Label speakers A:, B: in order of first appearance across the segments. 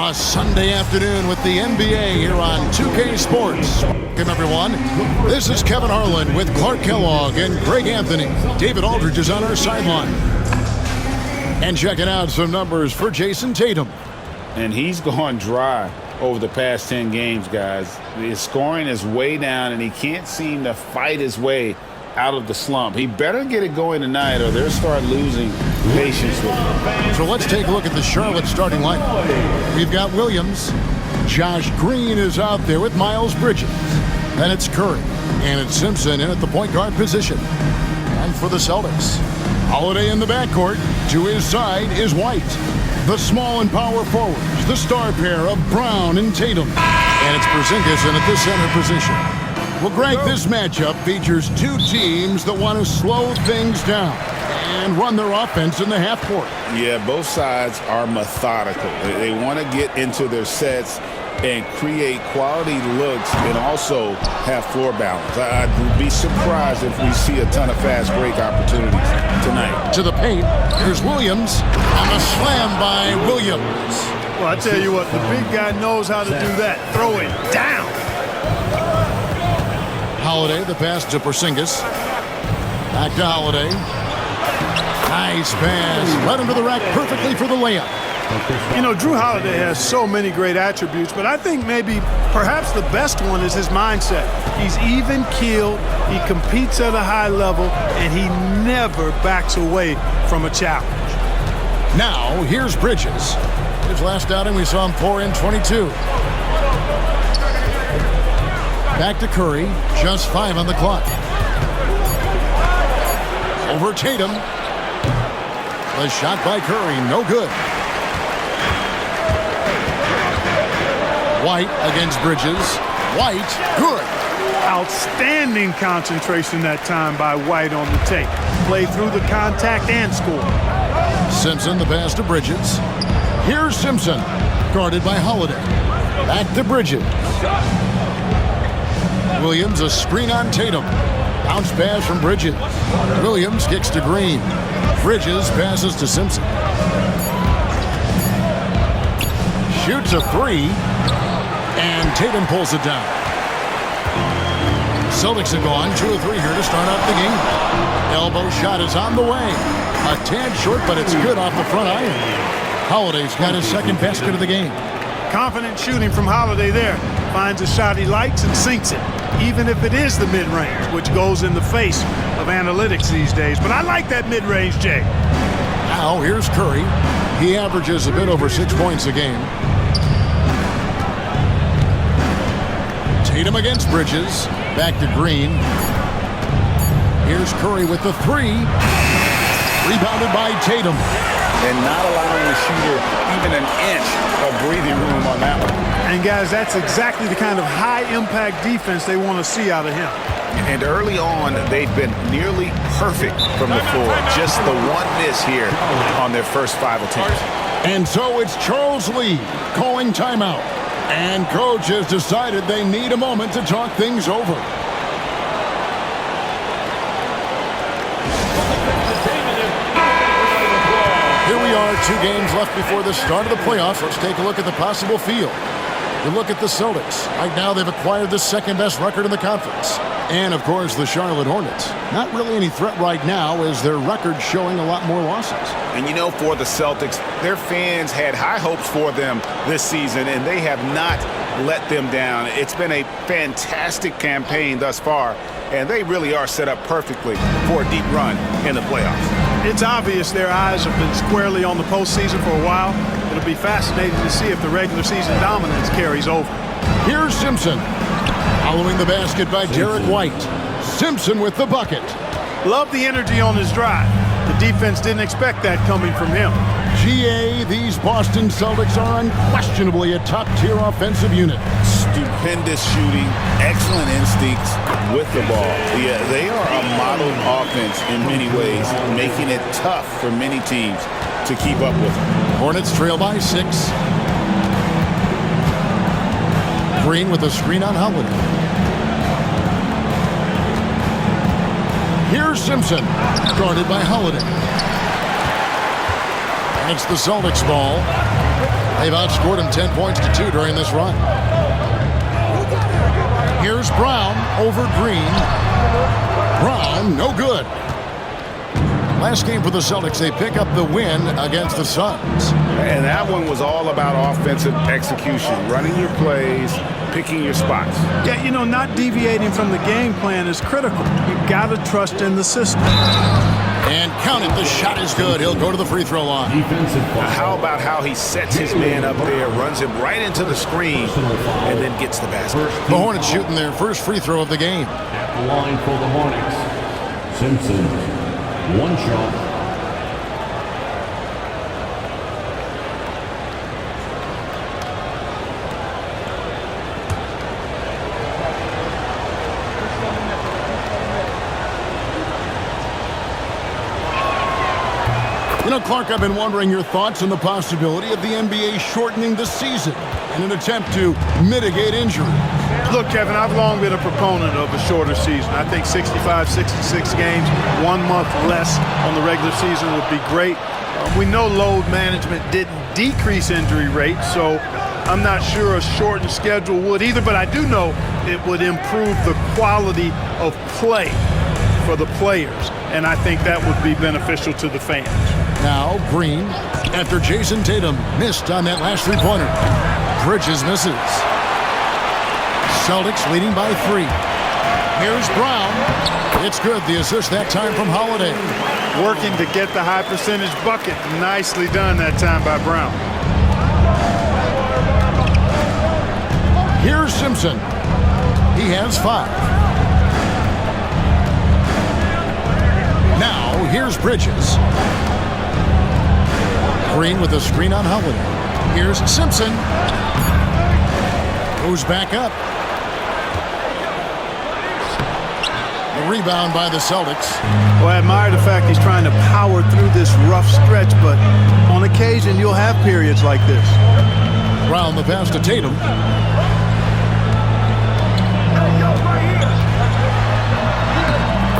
A: on a Sunday afternoon with the NBA here on 2K Sports. Welcome, everyone. This is Kevin Harlan with Clark Kellogg and Greg Anthony. David Aldridge is on our sideline. And checking out some numbers for Jason Tatum.
B: And he's gone dry over the past 10 games, guys. His scoring is way down, and he can't seem to fight his way out of the slump. He better get it going tonight, or they'll start losing patience with him.
A: So let's take a look at the Charlotte starting lineup. We've got Williams. Josh Green is out there with Miles Bridges. Then it's Curry. And it's Simpson in at the point guard position. And for the Celtics, Holiday in the backcourt. To his side is White. The small and power forwards, the star pair of Brown and Tatum. And it's Porzingis in at the center position. Well, Greg, this matchup features two teams that want to slow things down and run their offense in the half court.
B: Yeah, both sides are methodical. They want to get into their sets and create quality looks and also have floor balance. I'd be surprised if we see a ton of fast break opportunities tonight.
A: To the paint, here's Williams, and a slam by Williams.
C: Well, I tell you what, the big guy knows how to do that. Throw it down.
A: Holiday, the pass to Porzingis. Back to Holiday. Nice pass. Led him to the rack perfectly for the layup.
C: You know, Drew Holiday has so many great attributes, but I think perhaps the best one is his mindset. He's even-keeled, he competes at a high level, and he never backs away from a challenge.
A: Now, here's Bridges. His last outing, we saw him pour in 22. Back to Curry, just 5 on the clock. Over Tatum. The shot by Curry, no good. White against Bridges. White, good.
C: Outstanding concentration that time by White on the tape. Play through the contact and score.
A: Simpson, the pass to Bridges. Here's Simpson, guarded by Holiday. Back to Bridges. Williams, a screen on Tatum. Bounce pass from Bridges. Williams kicks to Green. Bridges passes to Simpson. Shoots a three. And Tatum pulls it down. Celtics have gone 2 of 3 here to start out the game. Elbow shot is on the way. A tad short, but it's good off the front iron. Holiday's got his second basket of the game.
C: Confident shooting from Holiday there. Finds a shot he likes and sinks it, even if it is the mid-range, which goes in the face of analytics these days. But I like that mid-range, Jay.
A: Now, here's Curry. He averages a bit over 6 points a game. Tatum against Bridges. Back to Green. Here's Curry with the three. Rebounded by Tatum.
B: And not allowing the shooter even an inch of breathing room on that one.
C: And, guys, that's exactly the kind of high-impact defense they want to see out of him.
B: And early on, they've been nearly perfect from the floor. Just the one miss here on their first 5 attempts.
A: And so it's Charles Lee calling timeout. And coach has decided they need a moment to talk things over. Here we are, 2 games left before the start of the playoffs. Let's take a look at the possible field. You look at the Celtics. Right now, they've acquired the second-best record in the conference. And, of course, the Charlotte Hornets. Not really any threat right now as their record showing a lot more losses.
B: And, you know, for the Celtics, their fans had high hopes for them this season, and they have not let them down. It's been a fantastic campaign thus far, and they really are set up perfectly for a deep run in the playoffs.
C: It's obvious their eyes have been squarely on the postseason for a while. It'll be fascinating to see if the regular season dominance carries over.
A: Here's Simpson. Following the basket by Derek White. Simpson with the bucket.
C: Love the energy on his drive. The defense didn't expect that coming from him.
A: GA, these Boston Celtics are unquestionably a top-tier offensive unit.
B: Stupendous shooting, excellent instincts with the ball. Yeah, they are a modeled offense in many ways, making it tough for many teams to keep up with them.
A: Hornets trail by 6. Green with a screen on Holiday. Here's Simpson, guarded by Holiday. And it's the Celtics ball. They've outscored him 10 points to 2 during this run. Here's Brown over Green. Brown, no good. Last game for the Celtics, they pick up the win against the Suns.
B: And that one was all about offensive execution, running your plays, picking your spots.
C: Yeah, you know, not deviating from the game plan is critical. You've got to trust in the system.
A: And count it, the shot is good. He'll go to the free throw line.
B: Now, how about how he sets his man up there, runs him right into the screen, and then gets the basket.
A: The Hornets shooting their first free throw of the game.
D: At the line for the Hornets, Simpson, one shot.
A: You know, Clark, I've been wondering your thoughts on the possibility of the NBA shortening the season in an attempt to mitigate injury.
C: Look, Kevin, I've long been a proponent of a shorter season. I think 65, 66 games, 1 month less on the regular season would be great. We know load management didn't decrease injury rates, so I'm not sure a shortened schedule would either, but I do know it would improve the quality of play for the players, and I think that would be beneficial to the fans.
A: Now Green, after Jason Tatum missed on that last three-pointer. Bridges misses. Celtics leading by 3. Here's Brown. It's good. The assist that time from Holiday.
C: Working to get the high percentage bucket. Nicely done that time by Brown.
A: Here's Simpson. He has 5. Now here's Bridges. Green with a screen on Holiday. Here's Simpson. Goes back up. The rebound by the Celtics.
C: Well, I admire the fact he's trying to power through this rough stretch, but on occasion you'll have periods like this.
A: Brown the pass to Tatum.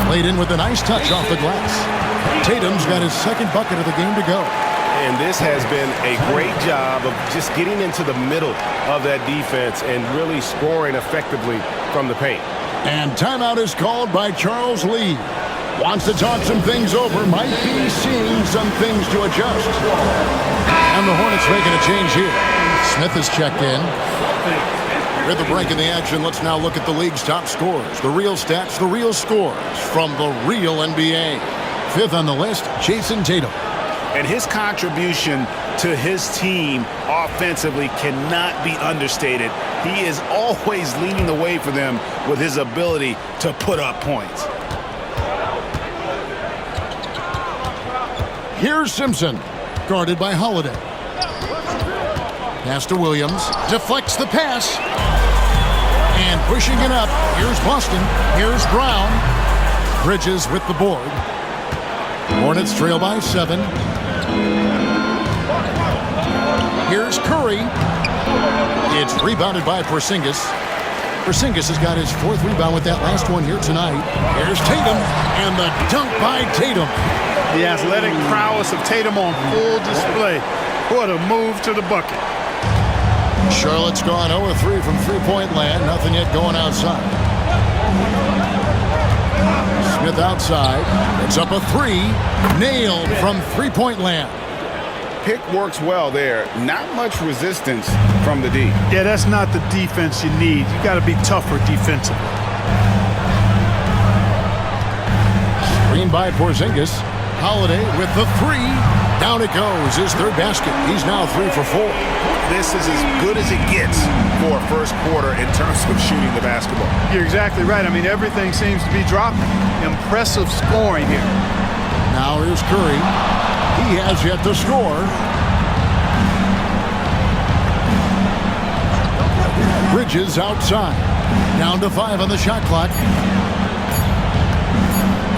A: Played in with a nice touch off the glass. Tatum's got his second bucket of the game to go.
B: And this has been a great job of just getting into the middle of that defense and really scoring effectively from the paint.
A: And timeout is called by Charles Lee. Wants to talk some things over, might be seeing some things to adjust. And the Hornets making a change here. Smith has checked in. With the break in the action, let's now look at the league's top scorers. The real stats, the real scores from the real NBA. 5th on the list, Jason Tatum.
B: And his contribution to his team offensively cannot be understated. He is always leading the way for them with his ability to put up points.
A: Here's Simpson, guarded by Holiday. Pass to Williams, deflects the pass. And pushing it up, here's Boston, here's Brown. Bridges with the board. Hornets trail by 7. Here's Curry. It's rebounded by Porzingis. Porzingis has got his 4th rebound with that last one here tonight. Here's Tatum, and the dunk by Tatum.
C: The athletic prowess of Tatum on full display. What a move to the bucket.
A: Charlotte's gone 0-3 from three-point land. Nothing yet going outside. Smith outside. It's up a 3. Nailed from three-point land.
B: Pick works well there. Not much resistance from the D.
C: Yeah, that's not the defense you need. You got to be tougher defensively.
A: Screen by Porzingis. Holiday with the 3. Down it goes. His 3rd basket. He's now 3 for 4.
B: This is as good as it gets for a first quarter in terms of shooting the basketball.
C: You're exactly right. I mean, everything seems to be dropping. Impressive scoring here.
A: Now here's Curry. He has yet to score. Bridges outside. Down to 5 on the shot clock.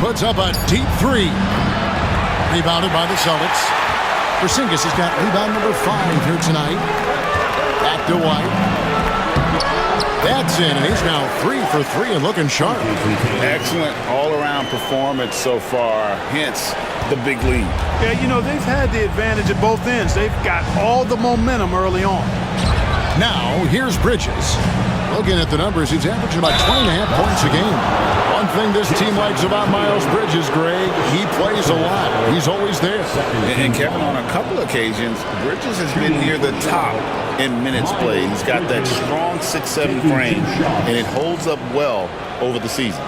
A: Puts up a deep 3. Rebounded by the Celtics. Porzingis has got rebound number 5 here tonight. Back to White. That's in, and he's now 3 for 3 and looking sharp.
B: Excellent all-around performance so far. Hence, the big lead.
C: Yeah, you know, they've had the advantage at both ends. They've got all the momentum early on.
A: Now, here's Bridges. Looking at the numbers, he's averaging about 20.5 points a game. One thing this team likes about Miles Bridges, Greg, he plays a lot. He's always there.
B: And Kevin, on a couple occasions, Bridges has been near the top in minutes played. He's got that strong 6'7" frame, and it holds up well over the season.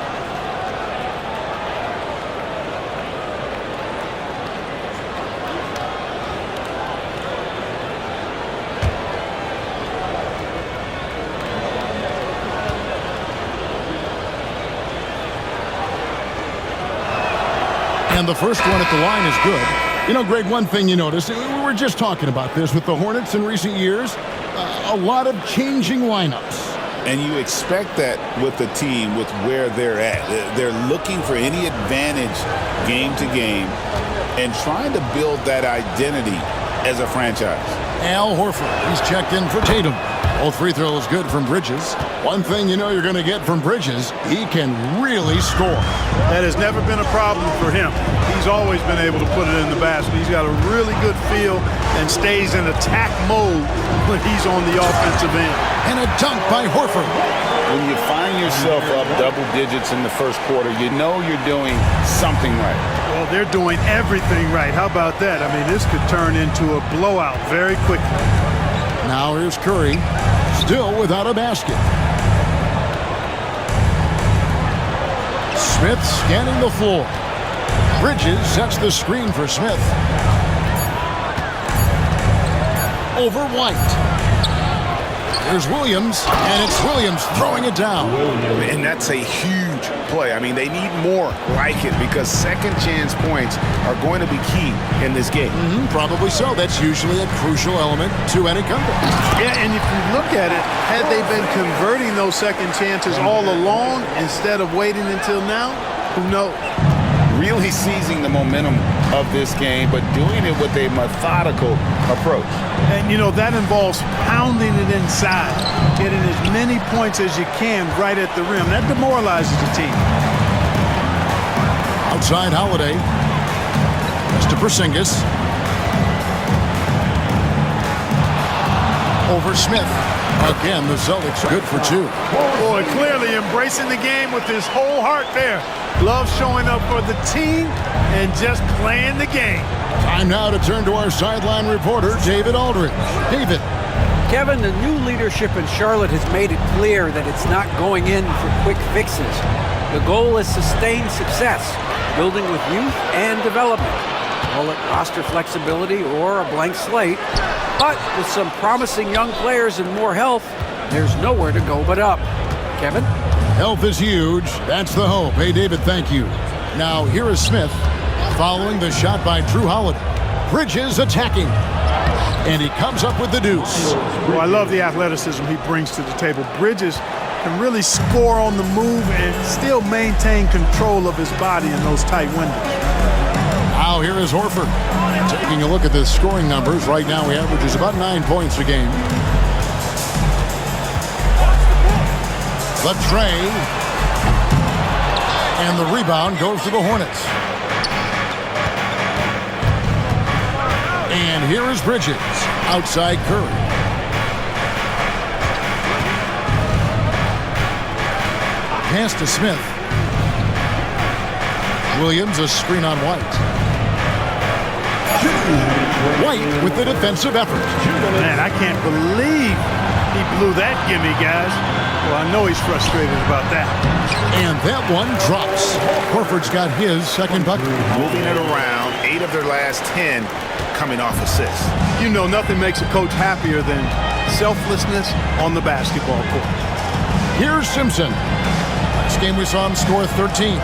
A: And the first one at the line is good. You know, Greg, one thing you notice, we were just talking about this with the Hornets in recent years, a lot of changing lineups.
B: And you expect that with the team, with where they're at. They're looking for any advantage game to game and trying to build that identity as a franchise.
A: Al Horford, he's checked in for Tatum. Both free throws good from Bridges. One thing you know you're going to get from Bridges, he can really score.
C: That has never been a problem for him. He's always been able to put it in the basket. He's got a really good feel and stays in attack mode when he's on the offensive end.
A: And a dunk by Horford.
B: When you find yourself up double digits in the first quarter, you know you're doing something right.
C: Well, they're doing everything right. How about that? I mean, this could turn into a blowout very quickly.
A: Now here's Curry, still without a basket. Smith scanning the floor. Bridges sets the screen for Smith. Over White. There's Williams, and it's Williams throwing it down.
B: And that's a huge play. I mean, they need more like it because second chance points are going to be key in this game.
A: Probably so. That's usually a crucial element to any comeback.
C: Yeah, and if you look at it, had they been converting those second chances all along instead of waiting until now, who knows?
B: Really seizing the momentum of this game, but doing it with a methodical approach.
C: And, you know, that involves pounding it inside, getting as many points as you can right at the rim. That demoralizes the team.
A: Outside Holiday. Mr. Porzingis. Over Smith. Again, the Celtics good for two.
C: Boy, clearly embracing the game with his whole heart there. Love showing up for the team and just playing the game.
A: Time now to turn to our sideline reporter, David Aldridge. David.
E: Kevin, the new leadership in Charlotte has made it clear that it's not going in for quick fixes. The goal is sustained success, building with youth and development. Call it roster flexibility or a blank slate. But with some promising young players and more health, there's nowhere to go but up. Kevin?
A: Health is huge. That's the hope. Hey, David, thank you. Now, here is Smith following the shot by Drew Holiday. Bridges attacking. And he comes up with the deuce.
C: Well, I love the athleticism he brings to the table. Bridges can really score on the move and still maintain control of his body in those tight windows.
A: Now, here is Horford. Taking a look at the scoring numbers. Right now, he averages about 9 points a game. The tray. And the rebound goes to the Hornets. And here is Bridges. Outside Curry. Pass to Smith. Williams, a screen on White. White with the defensive effort.
C: Man, I can't believe he blew that gimme, guys. Well, I know he's frustrated about that.
A: And that one drops. Horford's got his second bucket.
B: Moving it around, 8 of their last 10 coming off assists.
C: You know, nothing makes a coach happier than selflessness on the basketball court.
A: Here's Simpson. Last game we saw him score 13.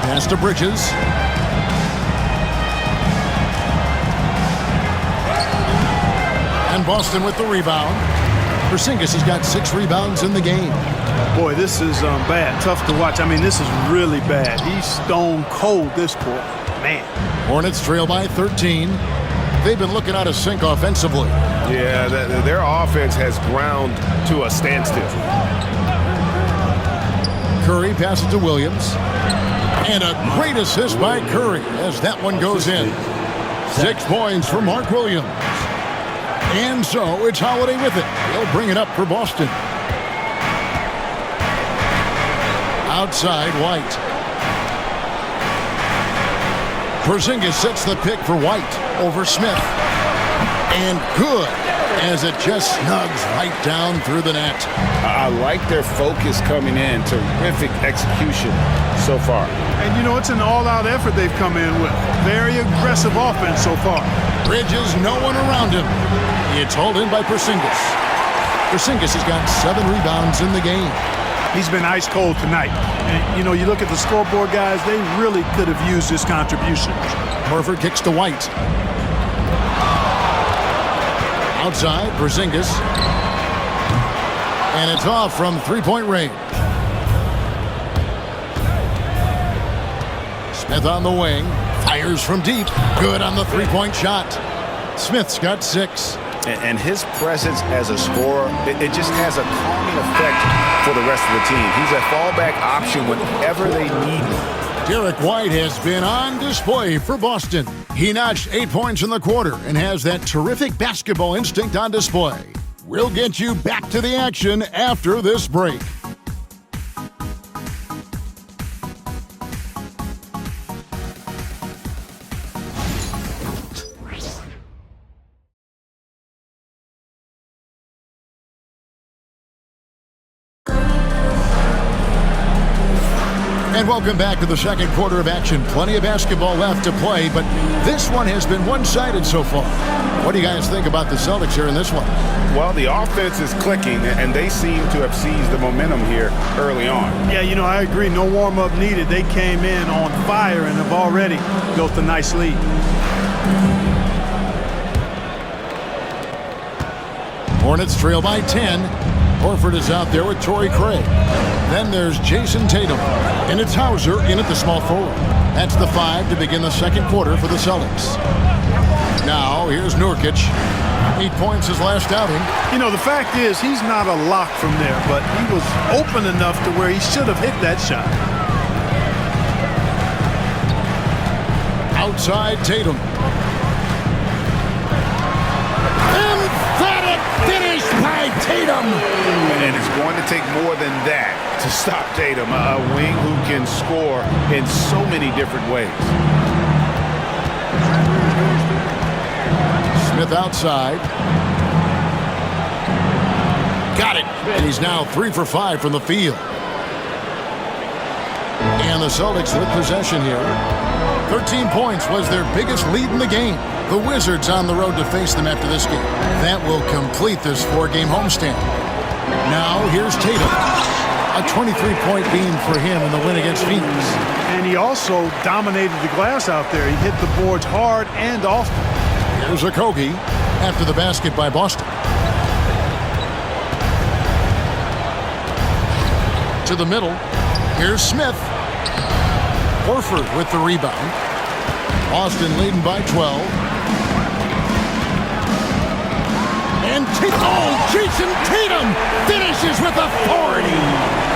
A: Pass to Bridges. And Boston with the rebound. Porzingis has got 6 rebounds in the game.
C: Boy, this is bad. Tough to watch. I mean, this is really bad. He's stone cold this quarter. Man.
A: Hornets trail by 13. They've been looking out of sync offensively.
B: Yeah, their offense has ground to a standstill.
A: Curry passes to Williams. And a great assist by Curry as that one goes in. 6 points for Mark Williams. And so it's Holiday with it. He'll bring it up for Boston. Outside, White. Porzingis sets the pick for White over Smith. And good, as it just snugs right down through the net.
B: I like their focus coming in. Terrific execution so far.
C: And, you know, it's an all-out effort they've come in with. Very aggressive offense so far.
A: Bridges, no one around him. It's hauled in by Porzingis. Porzingis has got 7 rebounds in the game.
C: He's been ice cold tonight. And, you know, you look at the scoreboard, guys, they really could have used his contribution.
A: Horford kicks to White. Outside, Porzingis. And it's off from 3-point range. Smith on the wing. Fires from deep. Good on the 3-point shot. Smith's got 6.
B: And his presence as a scorer, it just has a calming effect for the rest of the team. He's a fallback option whenever they need him.
A: Derek White has been on display for Boston. He notched 8 points in the quarter and has that terrific basketball instinct on display. We'll get you back to the action after this break. And welcome back to the second quarter of action. Plenty of basketball left to play, but this one has been one-sided so far. What do you guys think about the Celtics here in this one?
B: Well, the offense is clicking, and they seem to have seized the momentum here early on.
C: Yeah, you know, I agree. No warm-up needed. They came in on fire and have already built a nice lead.
A: Hornets trail by 10. Horford is out there with Torrey Craig. Then there's Jason Tatum. And it's Hauser in at the small forward. That's the 5 to begin the second quarter for the Celtics. Now, here's Nurkic. 8 points his last outing.
C: You know, the fact is he's not a lock from there, but he was open enough to where he should have hit that shot.
A: Outside Tatum. Emphatic finish by Tatum.
B: And it's going to take more than that to stop Tatum, a wing who can score in so many different ways.
A: Smith outside. Got it. And he's now 3 for 5 from the field. And the Celtics with possession here. 13 points was their biggest lead in the game. The Wizards on the road to face them after this game. That will complete this 4-game homestand. Now here's Tatum. A 23-point beam for him in the win against Phoenix.
C: And he also dominated the glass out there. He hit the boards hard and often.
A: Here's Okogie after the basket by Boston. To the middle. Here's Smith. Horford with the rebound. Boston leading by 12. And Jason Tatum finishes with authority.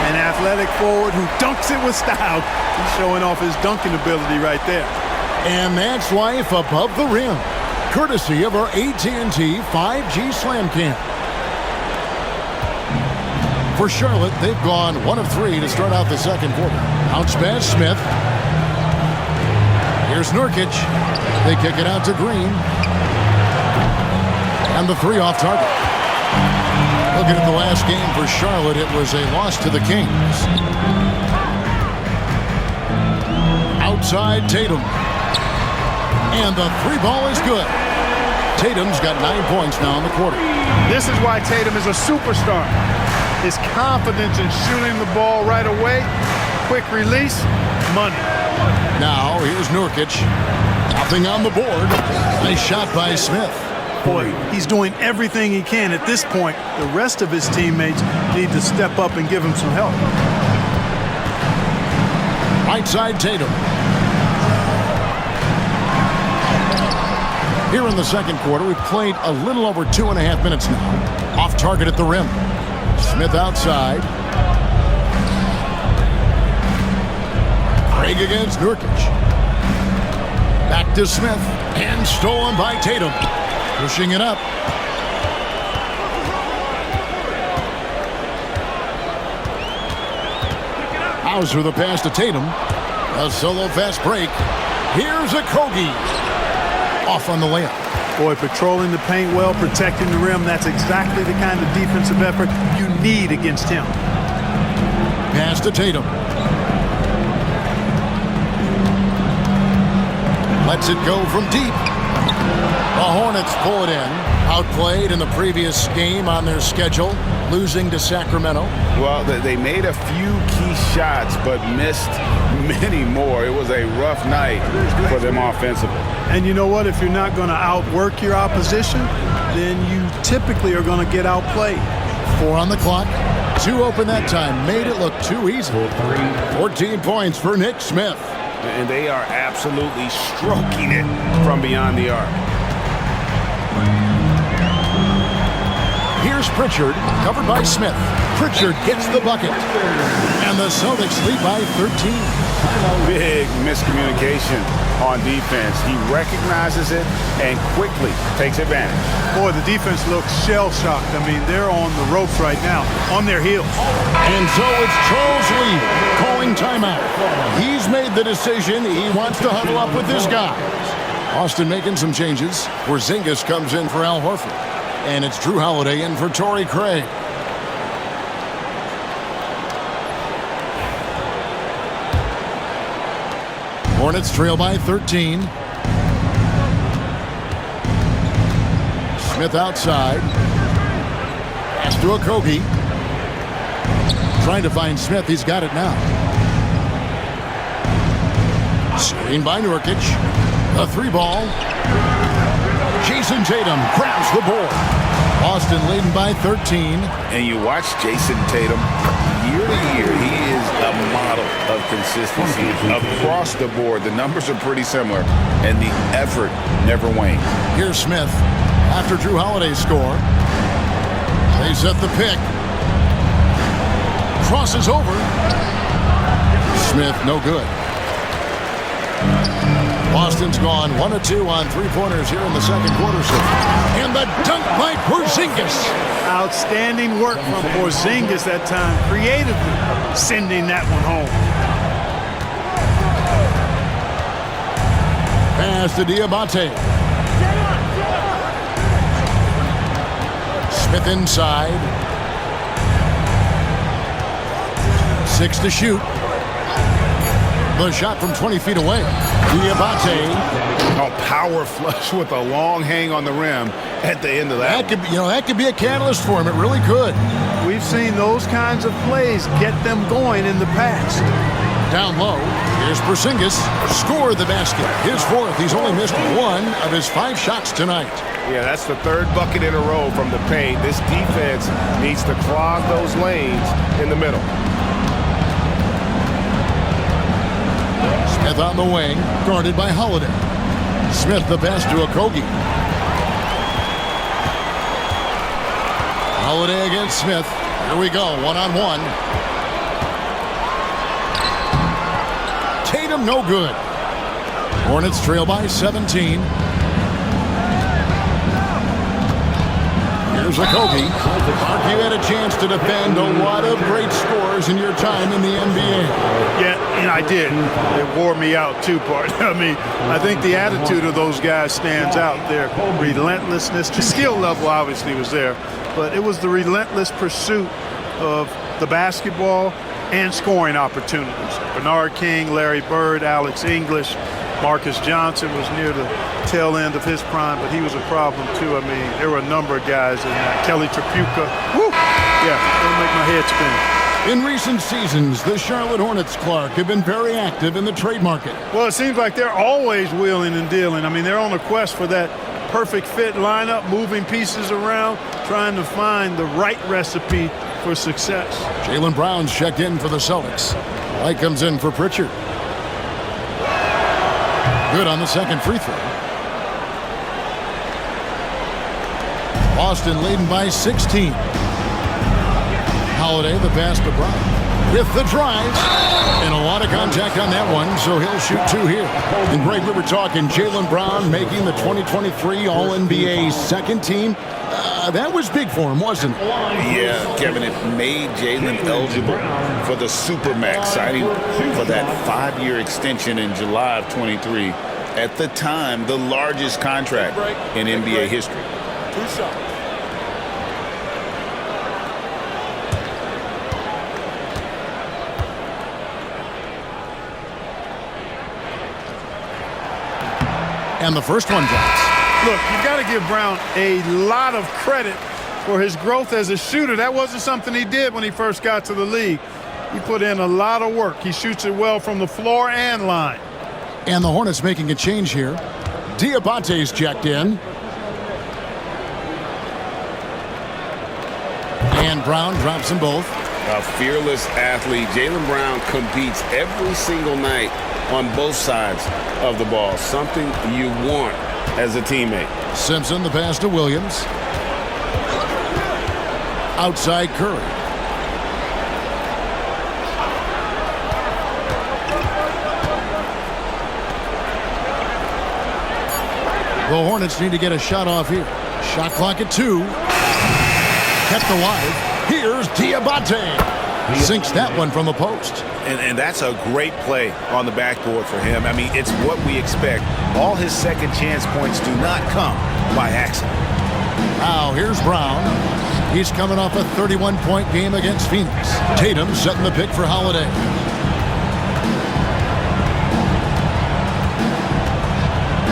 C: An athletic forward who dunks it with style. He's showing off his dunking ability right there.
A: And that's life above the rim, courtesy of our AT&T 5G Slam Cam. For Charlotte, they've gone 1 of 3 to start out the second quarter. Bounce pass, Smith. Here's Nurkic. They kick it out to Green. And the 3 off target. Looking at the last game for Charlotte, it was a loss to the Kings. Outside Tatum. And the 3 ball is good. Tatum's got 9 points now in the quarter.
C: This is why Tatum is a superstar. His confidence in shooting the ball right away, quick release, money.
A: Now here's Nurkic. Nothing on the board. Nice shot by Smith.
C: Boy, he's doing everything he can at this point. The rest of his teammates need to step up and give him some help.
A: Right side Tatum. Here in the second quarter, we've played a little over 2.5 minutes now. Off target at the rim. Smith outside. Egg against Nurkic. Back to Smith. And stolen by Tatum. Pushing it up. Hauser the pass to Tatum. A solo fast break. Here's a Kogi. Off on the layup.
C: Boy, patrolling the paint well, protecting the rim. That's exactly the kind of defensive effort you need against him.
A: Pass to Tatum. Lets it go from deep. The Hornets pull it in. Outplayed in the previous game on their schedule, losing to Sacramento.
B: Well, they made a few key shots, but missed many more. It was a rough night for them offensively.
C: And you know what? If you're not going to outwork your opposition, then you typically are going to get outplayed.
A: 4 on the clock. 2 open that time. Made it look too easy. 14 points for Nick Smith.
B: And they are absolutely stroking it from beyond the arc.
A: Here's Pritchard, covered by Smith. Pritchard gets the bucket. And the Celtics lead by 13.
B: Big miscommunication on defense. He recognizes it and quickly takes advantage.
C: Boy, the defense looks shell-shocked. I mean, they're on the ropes right now, on their heels.
A: And so it's Charles Lee calling timeout. He's made the decision. He wants to huddle up with his guys. Austin making some changes. Porzingis comes in for Al Horford. And it's Drew Holiday in for Torrey Craig. Hornets trail by 13. Smith outside. Pass to Okogie. Trying to find Smith. He's got it now. Screen by Nurkic. A 3-ball. Jason Tatum grabs the board. Boston leading by 13.
B: And you watch Jason Tatum year to year. He is a model of consistency across the board. The numbers are pretty similar, and the effort never wanes.
A: Here's Smith after Drew Holiday's score. They set the pick. Crosses over. Smith, no good. Boston's gone 1 of 2 on 3-pointers here in the second quarter. And the dunk by Porzingis.
C: Outstanding work from Porzingis that time, creatively sending that one home.
A: Pass to Diabate. Smith inside. 6 to shoot. The shot from 20 feet away. Diabate.
B: A power flush with a long hang on the rim at the end of that.
A: That could be a catalyst for him. It really could.
C: We've seen those kinds of plays get them going in the past.
A: Down low. Here's Porzingis. Scored the basket. His 4th. He's only missed 1 of his 5 shots tonight.
B: Yeah, that's the 3rd bucket in a row from the paint. This defense needs to clog those lanes in the middle.
A: Smith on the wing, guarded by Holiday. Smith the pass to Okogie. Holiday against Smith. Here we go, 1-on-1. Tatum no good. Hornets trail by 17. Here's Okogie. Mark, you had a chance to defend a lot of great scores in your time in the NBA.
C: Yeah, and I did. It wore me out too, part. I mean, I think the attitude of those guys stands out. Their relentlessness. The skill level obviously was there, but it was the relentless pursuit of the basketball and scoring opportunities. Bernard King, Larry Bird, Alex English, Marcus Johnson was near the tail end of his prime, but he was a problem too. I mean, there were a number of guys in that. Kelly Tripucka. Woo! Yeah, it'll make my head spin.
A: In recent seasons, the Charlotte Hornets, Clark, have been very active in the trade market.
C: Well, it seems like they're always wheeling and dealing. I mean, they're on a quest for that perfect fit lineup, moving pieces around, trying to find the right recipe for success.
A: Jaylen Brown's checked in for the Celtics. Light comes in for Pritchard. Good on the second free throw. Boston leading by 16. Holiday the pass to Brown. with the drive. And a lot of contact on that one, so he'll shoot 2 here. And Greg, we were talking Jaylen Brown making the 2023 All-NBA second team. That was big for him, wasn't it?
B: Yeah, Kevin, it made Jaylen eligible for the Supermax, signing for that 5-year extension in July of 23. At the time, the largest contract in NBA history.
A: 2 shots. And the first one drops.
C: Look, you've got to give Brown a lot of credit for his growth as a shooter. That wasn't something he did when he first got to the league. He put in a lot of work. He shoots it well from the floor and line.
A: And the Hornets making a change here. Diabate's checked in. And Brown drops them both.
B: A fearless athlete. Jaylen Brown competes every single night on both sides of the ball. Something you want as a teammate.
A: Simpson, the pass to Williams. Outside Curry. The Hornets need to get a shot off here. Shot clock at 2. Kept alive. Here's Diabate. Sinks that one from the post.
B: And that's a great play on the backboard for him. I mean, it's what we expect. All his second chance points do not come by accident.
A: Now here's Brown. He's coming off a 31-point game against Phoenix. Tatum setting the pick for Holiday.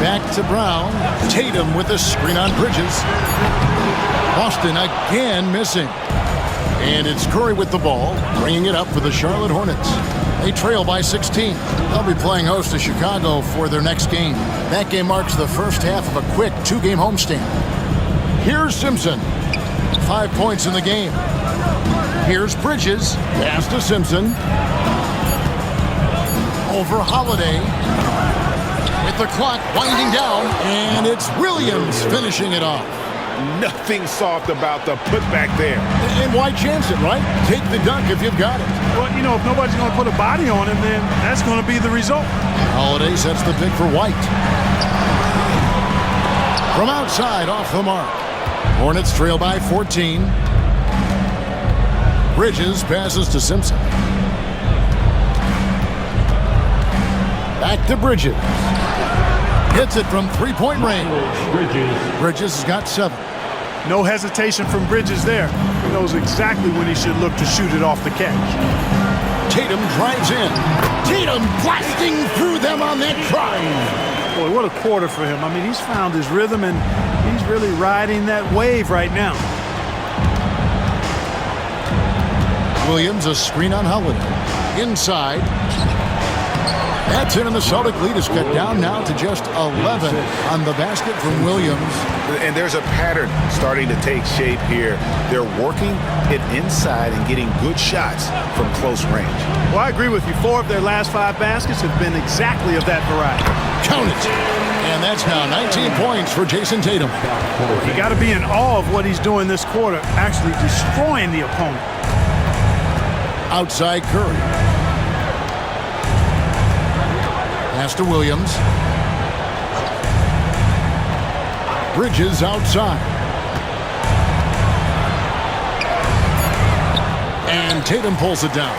A: Back to Brown. Tatum with a screen on Bridges. Boston again missing. And it's Curry with the ball, bringing it up for the Charlotte Hornets. They trail by 16. They'll be playing host to Chicago for their next game. That game marks the first half of a quick 2-game homestand. Here's Simpson. 5 points in the game. Here's Bridges. Pass to Simpson. Over Holiday. With the clock winding down. And it's Williams finishing it off.
B: Nothing soft about the putback there.
A: And why chance it, right? Take the dunk if you've got it.
C: Well, you know, if nobody's going to put a body on him, then that's going to be the result.
A: Holiday sets the pick for White. From outside, off the mark. Hornets trail by 14. Bridges passes to Simpson. Back to Bridges. Hits it from 3-point range. Bridges has got 7.
C: No hesitation from Bridges there. He knows exactly when he should look to shoot it off the catch.
A: Tatum drives in. Tatum blasting through them on that drive.
C: Boy, what a quarter for him. I mean, he's found his rhythm, and he's really riding that wave right now.
A: Williams, a screen on Holiday. Inside. That's in, and the Celtic lead is cut down now to just 11 on the basket from Williams.
B: And there's a pattern starting to take shape here. They're working it inside and getting good shots from close range.
C: Well, I agree with you. 4 of their last 5 baskets have been exactly of that variety.
A: Count it. And that's now 19 points for Jason Tatum.
C: You got to be in awe of what he's doing this quarter, actually destroying the opponent.
A: Outside Curry. Pass to Williams. Bridges outside. And Tatum pulls it down.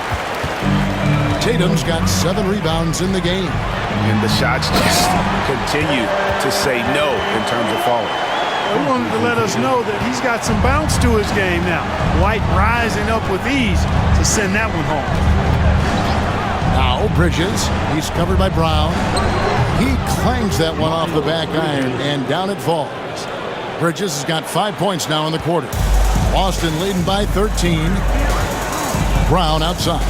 A: Tatum's got 7 rebounds in the game.
B: And the shots just continue to say no in terms of falling.
C: He wanted to let us know that he's got some bounce to his game now. White rising up with ease to send that one home.
A: Now Bridges, he's covered by Brown. He clangs that one off the back iron, and down it falls. Bridges has got 5 points now in the quarter. Boston leading by 13. Brown outside.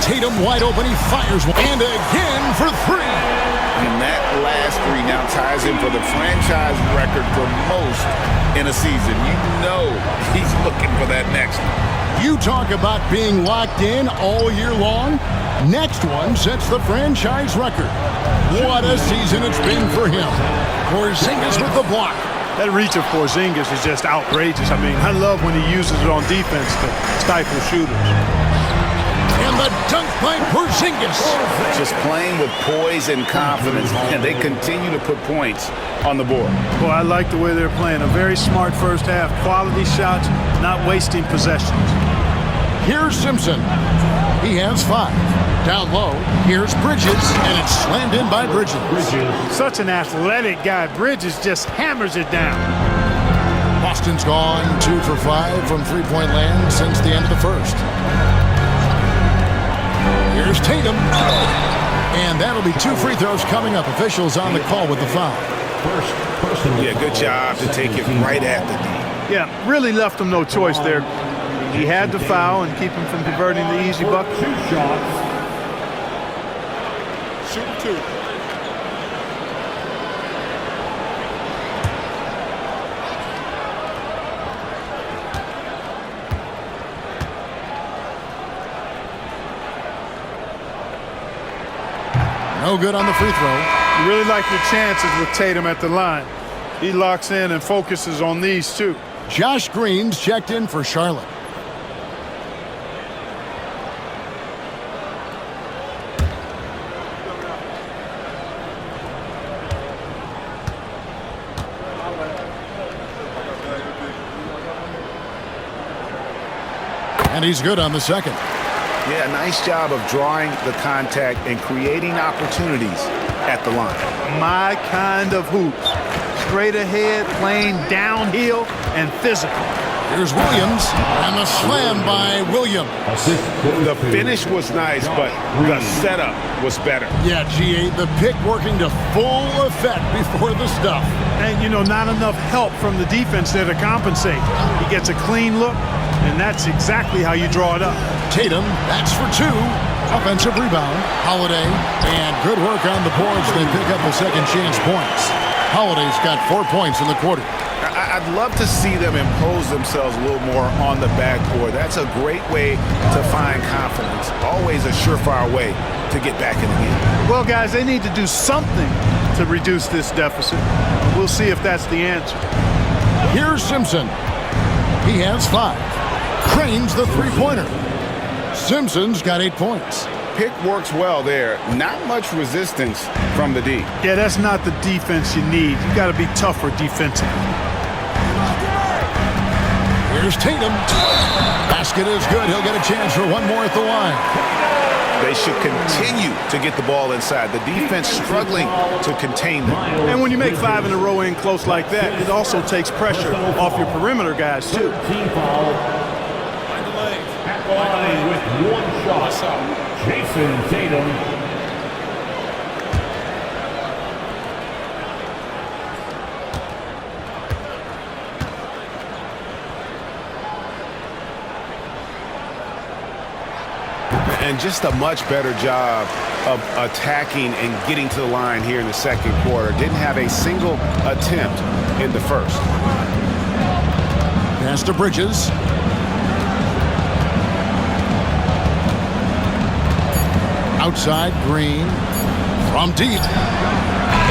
A: Tatum wide open, he fires one. And again for 3.
B: And that last 3 now ties him for the franchise record for most in a season. You know he's looking for that next one.
A: You talk about being locked in all year long. Next one sets the franchise record. What a season it's been for him. Porzingis with the block.
C: That reach of Porzingis is just outrageous. I mean, I love when he uses it on defense to stifle shooters.
A: And the dunk by Porzingis.
B: Just playing with poise and confidence, and they continue to put points on the board.
C: Boy, I like the way they're playing. A very smart first half. Quality shots, not wasting possessions.
A: Here's Simpson. He has 5. Down low, here's Bridges, and it's slammed in by Bridges.
C: Such an athletic guy. Bridges just hammers it down.
A: Boston's gone 2 for 5 from three-point land since the end of the first. Here's Tatum. And that'll be 2 free throws coming up. Officials on the call with the foul.
B: Yeah, good job to take it right at the D.
C: Yeah, really left him no choice there. He had to foul and keep him from converting the easy bucket.
D: 2 shots.
C: Shoot 2.
A: No good on the free throw.
C: You really like your chances with Tatum at the line. He locks in and focuses on these two.
A: Josh Green's checked in for Charlotte. And he's good on the second.
B: Yeah, nice job of drawing the contact and creating opportunities at the line.
C: My kind of hoops. Straight ahead, playing downhill, and physical.
A: Here's Williams, and the slam by Williams.
B: The finish was nice, but the setup was better.
A: Yeah, GA, the pick working to full effect before the stuff.
C: And, you know, not enough help from the defense there to compensate. He gets a clean look, and that's exactly how you draw it up.
A: Tatum, that's for 2. Offensive rebound. Holiday, and good work on the boards. They pick up the second chance points. Holiday's got 4 points in the quarter.
B: I'd love to see them impose themselves a little more on the backboard. That's a great way to find confidence. Always a surefire way to get back in the game.
C: Well, guys, they need to do something to reduce this deficit. We'll see if that's the answer.
A: Here's Simpson. He has 5. Cranes the three-pointer. Simpson's got 8 points.
B: Pick works well there. Not much resistance from the D.
C: Yeah, that's not the defense you need. You got to be tougher defensively.
A: Here's Tatum. Basket is good. He'll get a chance for one more at the line.
B: They should continue to get the ball inside. The defense struggling to contain them.
C: And when you make 5 in a row in close like that, it also takes pressure off your perimeter guys, too.
D: Team foul. At the line with 1 shot. Jason Tatum.
B: And just a much better job of attacking and getting to the line here in the second quarter. Didn't have a single attempt in the first.
A: Pass to Bridges. Outside, Green from deep.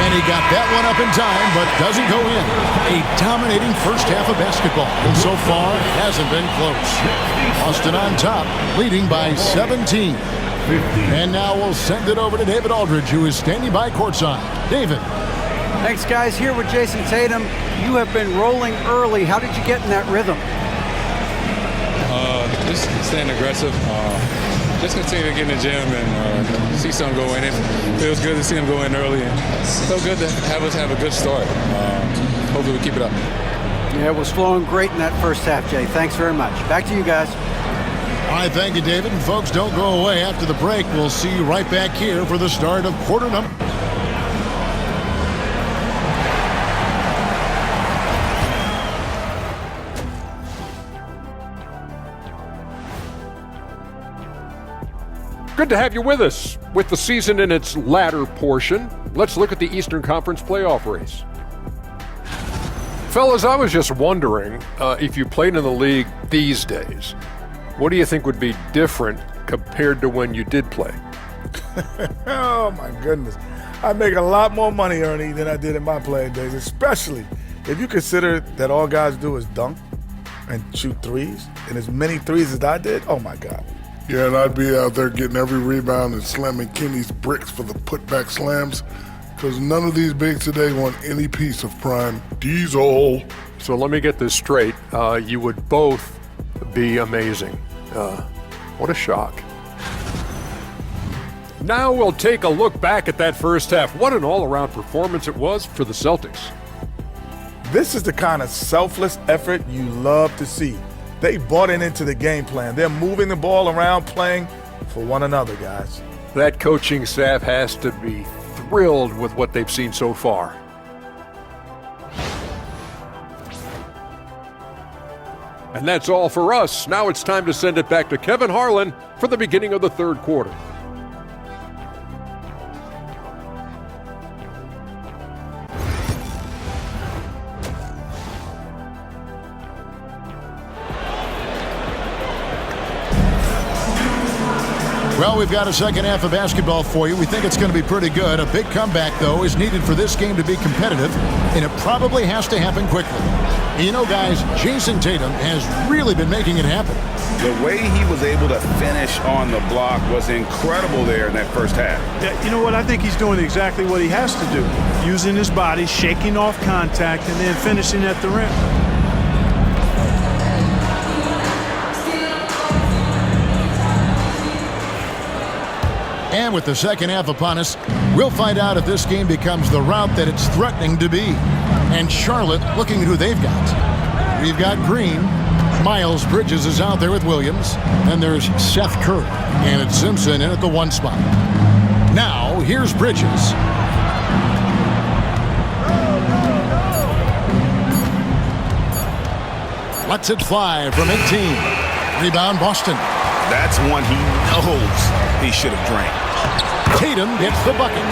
A: And he got that one up in time, but doesn't go in. A dominating first half of basketball. And so far, hasn't been close. Boston on top, leading by 17. And now we'll send it over to David Aldridge, who is standing by courtside. David.
E: Thanks, guys. Here with Jason Tatum. You have been rolling early. How did you get in that rhythm?
F: Just staying aggressive. Just continue to get in the gym and see something go in. It feels good to see him go in early, and so good to have us have a good start. Hopefully we keep it up.
E: Yeah, it was flowing great in that first half, Jay. Thanks very much. Back to you guys.
A: All right, thank you, David. And folks, don't go away. After the break, we'll see you right back here for the start of quarter number.
G: Good to have you with us. With the season in its latter portion, let's look at the Eastern Conference playoff race. Fellas, I was just wondering if you played in the league these days, what do you think would be different compared to when you did play?
H: Oh, my goodness. I make a lot more money, Ernie, than I did in my playing days, especially If you consider that all guys do is dunk and shoot threes, and as many threes as I did, oh my God.
I: Yeah, and I'd be out there getting every rebound and slamming Kenny's bricks for the putback slams, because none of these bigs today want any piece of prime Diesel.
G: So let me get this straight. You would both be amazing. What a shock. Now we'll take a look back at that first half. What an all-around performance it was for the Celtics.
H: This is the kind of selfless effort you love to see. They bought into the game plan. They're moving the ball around, playing for one another, guys.
G: That coaching staff has to be thrilled with what they've seen so far. And that's all for us. Now it's time to send it back to Kevin Harlan for the beginning of the third quarter.
A: Well, we've got a second half of basketball for you. We think it's going to be pretty good. A big comeback, though, is needed for this game to be competitive, and it probably has to happen quickly. You know, guys, Jason Tatum has really been making it happen.
B: The way he was able to finish on the block was incredible there in that first half.
C: Yeah, you know what? I think he's doing exactly what he has to do. Using his body, shaking off contact, and then finishing at the rim.
A: And with the second half upon us, we'll find out if this game becomes the route that it's threatening to be. And Charlotte looking at who they've got. We've got Green. Miles Bridges is out there with Williams. And there's Seth Curry. And it's Simpson in at the one spot. Now, here's Bridges. Lets it fly from 18. Rebound, Boston.
B: That's one he knows he should have drank.
A: Tatum gets the bucket.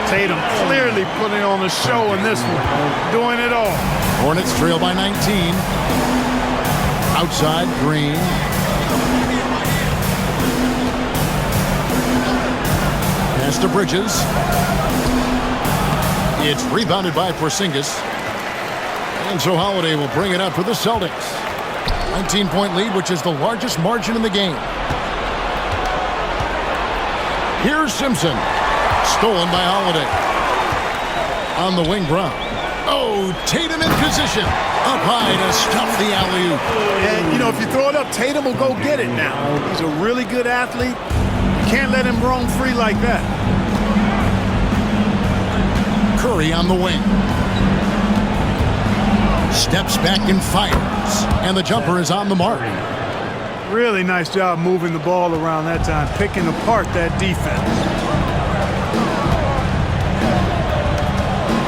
C: Tatum clearly putting on a show in this one. Doing it all.
A: Hornets trail by 19. Outside, Green. Pass to Bridges. It's rebounded by Porzingis. And so Holiday will bring it up for the Celtics. 19-point lead, which is the largest margin in the game. Here's Simpson. Stolen by Holiday. On the wing, Brown. Oh, Tatum in position. Up high to stop the alley-oop.
C: And, you know, if you throw it up, Tatum will go get it now. He's a really good athlete. You can't let him roam free like that.
A: Curry on the wing. Steps back and fires. And the jumper is on the mark.
C: Really nice job moving the ball around that time, picking apart that defense.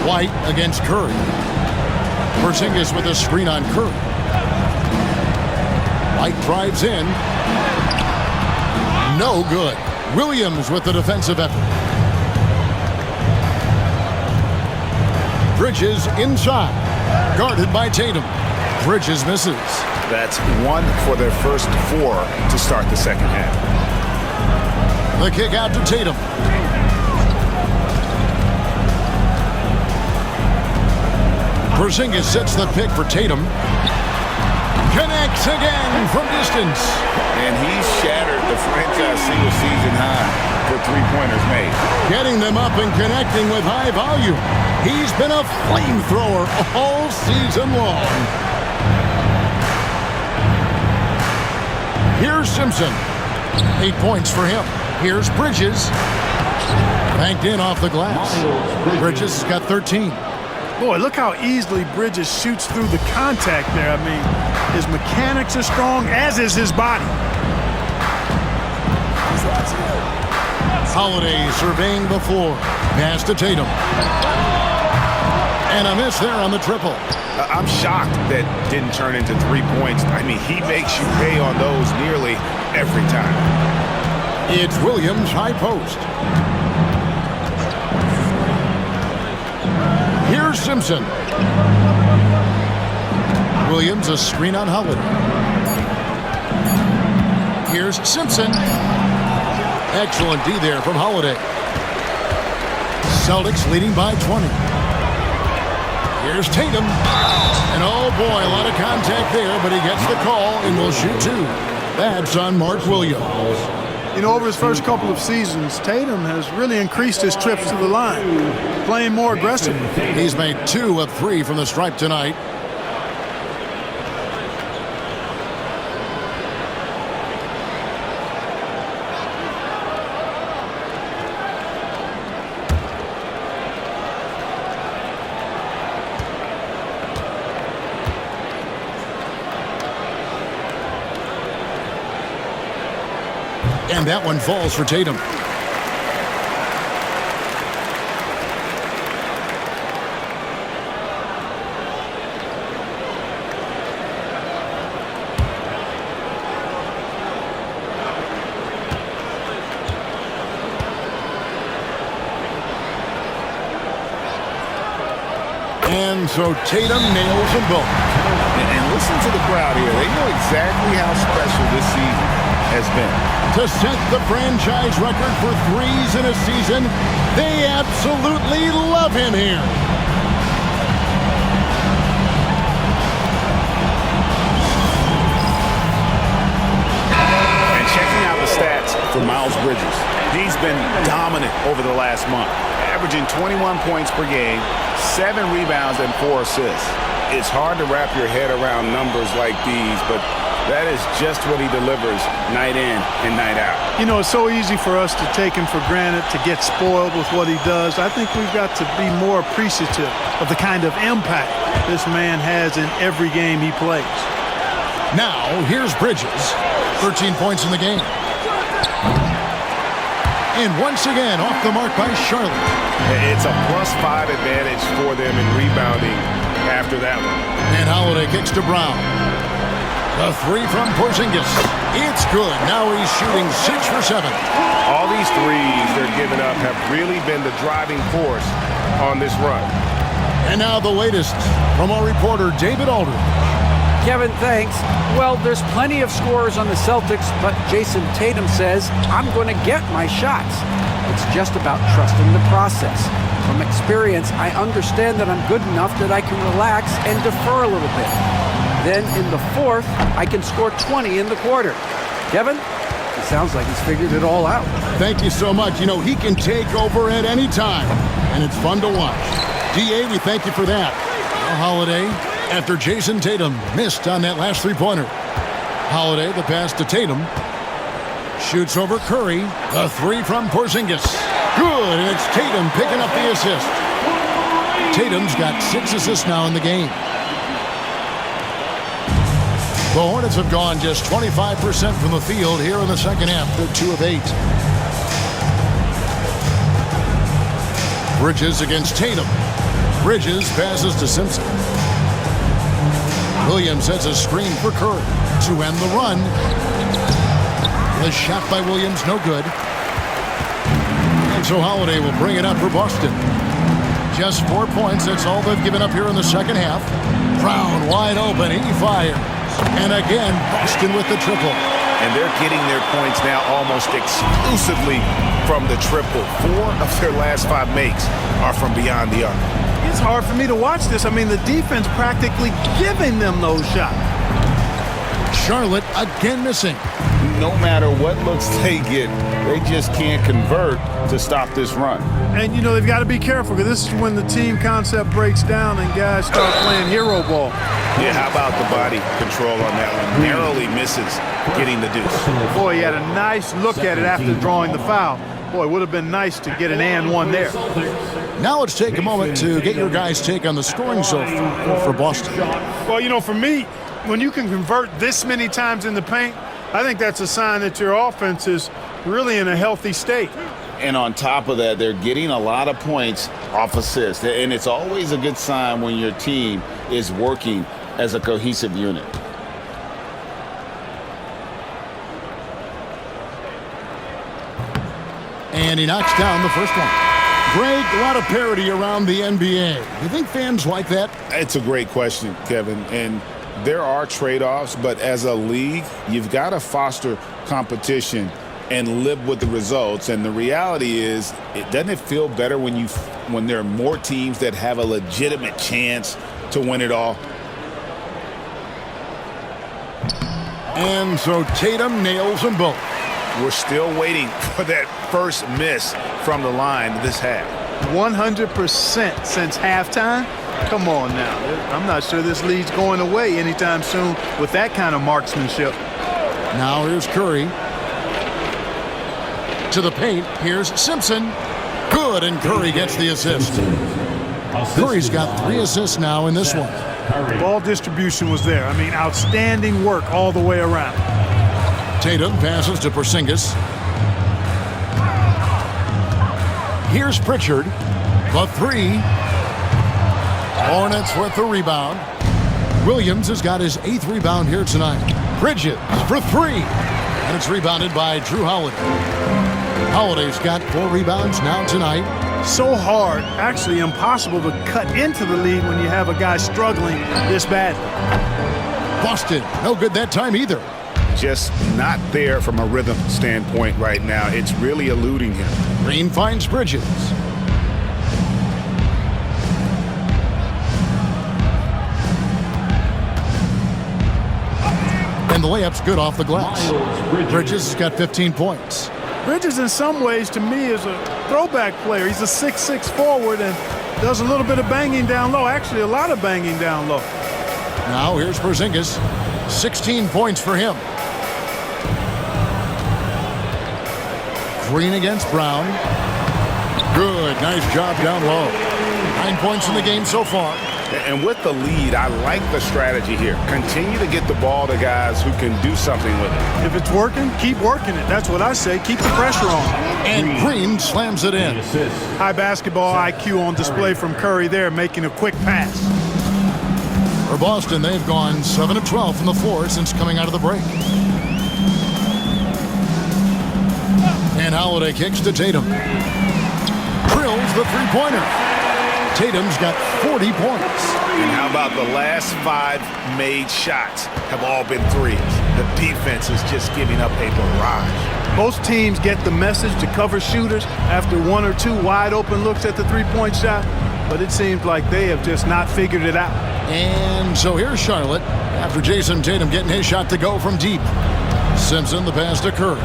A: White against Curry. Porzingis with a screen on Curry. White drives in. No good. Williams with the defensive effort. Bridges inside. Guarded by Tatum. Bridges misses.
B: That's one for their first four to start the second half.
A: The kick out to Tatum. Porzingis sets the pick for Tatum. Connects again from distance.
B: And he shattered the franchise single season high for three-pointers made.
A: Getting them up and connecting with high volume. He's been a flamethrower all season long. Here's Simpson. 8 points for him. Here's Bridges. Banked in off the glass. Bridges has got 13.
C: Boy, look how easily Bridges shoots through the contact there. I mean, his mechanics are strong, as is his body.
A: Holiday surveying the floor. Pass to Tatum. And a miss there on the triple.
B: I'm shocked that didn't turn into 3 points. I mean, he makes you pay on those nearly every time.
A: It's Williams, high post. Here's Simpson. Williams, a screen on Holiday. Here's Simpson. Excellent D there from Holiday. Celtics leading by 20. Here's Tatum. And oh boy, a lot of contact there, but he gets the call and will shoot 2. That's on Mark Williams.
C: You know, over his first couple of seasons, Tatum has really increased his trips to the line, playing more aggressive.
A: He's made 2 of 3 from the stripe tonight. And that one falls for Tatum. And so Tatum nails them both.
B: And listen to the crowd here. They know exactly how special this season has been.
A: To set the franchise record for threes in a season, they absolutely love him here.
B: And checking out the stats for Miles Bridges. He's been dominant over the last month, averaging 21 points per game, 7 rebounds, and 4 assists. It's hard to wrap your head around numbers like these, but that is just what he delivers night in and night out.
C: You know, it's so easy for us to take him for granted, to get spoiled with what he does. I think we've got to be more appreciative of the kind of impact this man has in every game he plays.
A: Now, here's Bridges. 13 points in the game. And once again, off the mark by Charlotte.
B: It's a +5 advantage for them in rebounding after that one.
A: And Holiday kicks to Brown. The 3 from Porzingis. It's good. Now he's shooting 6 for 7.
B: All these threes they're giving up have really been the driving force on this run.
A: And now the latest from our reporter, David Aldridge.
E: Kevin, thanks. Well, there's plenty of scorers on the Celtics, but Jason Tatum says, I'm going to get my shots. It's just about trusting the process. From experience, I understand that I'm good enough that I can relax and defer a little bit. Then in the 4th, I can score 20 in the quarter. Kevin, it sounds like he's figured it all out.
A: Thank you so much. You know, he can take over at any time, and it's fun to watch. DA, we thank you for that. Now Holiday, after Jason Tatum missed on that last 3-pointer. Holiday, the pass to Tatum. Shoots over Curry. The 3 from Porzingis. Good, and it's Tatum picking up the assist. Tatum's got 6 assists now in the game. The Hornets have gone just 25% from the field here in the second half. They're 2 of 8. Bridges against Tatum. Bridges passes to Simpson. Williams sets a screen for Curry to end the run. The shot by Williams, no good. And so Holiday will bring it up for Boston. Just 4 points, that's all they've given up here in the second half. Brown wide open, he fires. And again, Boston with the triple.
B: And they're getting their points now almost exclusively from the triple. 4 of their last 5 makes are from beyond the arc.
C: It's hard for me to watch this. I mean, the defense practically giving them those shots.
A: Charlotte again missing.
B: No matter what looks they get, they just can't convert to stop this run.
C: And, you know, they've got to be careful because this is when the team concept breaks down and guys start playing hero ball.
B: Yeah, how about the body control on that one? Narrowly misses getting the deuce.
C: Boy, he had a nice look at it after drawing the foul. Boy, it would have been nice to get an and one there.
A: Now let's take a moment to get your guys' take on the scoring so far for Boston.
C: Well, you know, for me, when you can convert this many times in the paint, I think that's a sign that your offense is really in a healthy state.
B: And on top of that, they're getting a lot of points off assists. And it's always a good sign when your team is working as a cohesive unit.
A: And he knocks down the first one. Greg, a lot of parity around the NBA. You think fans like that?
B: It's a great question, Kevin. And there are trade-offs, but as a league, you've got to foster competition and live with the results. And the reality is, doesn't it feel better when there are more teams that have a legitimate chance to win it all?
A: And so Tatum nails them both.
B: We're still waiting for that first miss from the line this half.
C: 100% since halftime. Come on now. I'm not sure this lead's going away anytime soon with that kind of marksmanship.
A: Now here's Curry. To the paint. Here's Simpson. Good, and Curry gets the assist. Curry's got 3 assists now in this one.
C: Ball distribution was there. I mean, outstanding work all the way around.
A: Tatum passes to Porzingis. Here's Pritchard. The 3. Hornets with the rebound. Williams has got his 8th rebound here tonight. Bridges for 3. And it's rebounded by Drew Holiday. Holiday's got 4 rebounds now tonight.
C: So hard, actually impossible to cut into the lead when you have a guy struggling this badly.
A: Boston, no good that time either.
B: Just not there from a rhythm standpoint right now. It's really eluding him.
A: Green finds Bridges. And the layup's good off the glass. Bridges has got 15 points.
C: Bridges, in some ways, to me, is a throwback player. He's a 6'6" forward and does a little bit of banging down low. Actually, a lot of banging down low.
A: Now here's Porzingis. 16 points for him. Green against Brown. Good. Nice job down low. 9 points in the game so far.
B: And with the lead, I like the strategy here. Continue to get the ball to guys who can do something with it.
C: If it's working, keep working it. That's what I say. Keep the pressure on.
A: And Green slams it in.
C: High basketball IQ on display from Curry there, making a quick pass.
A: For Boston, they've gone 7 of 12 from the floor since coming out of the break. And Holiday kicks to Tatum. Drills the three-pointer. Tatum's got 40 points.
B: And how about the last 5 made shots have all been threes? The defense is just giving up a barrage.
C: Most teams get the message to cover shooters after 1 or 2 wide open looks at the three-point shot, but it seems like they have just not figured it out.
A: And so here's Charlotte after Jason Tatum getting his shot to go from deep. Simpson the pass to Curry.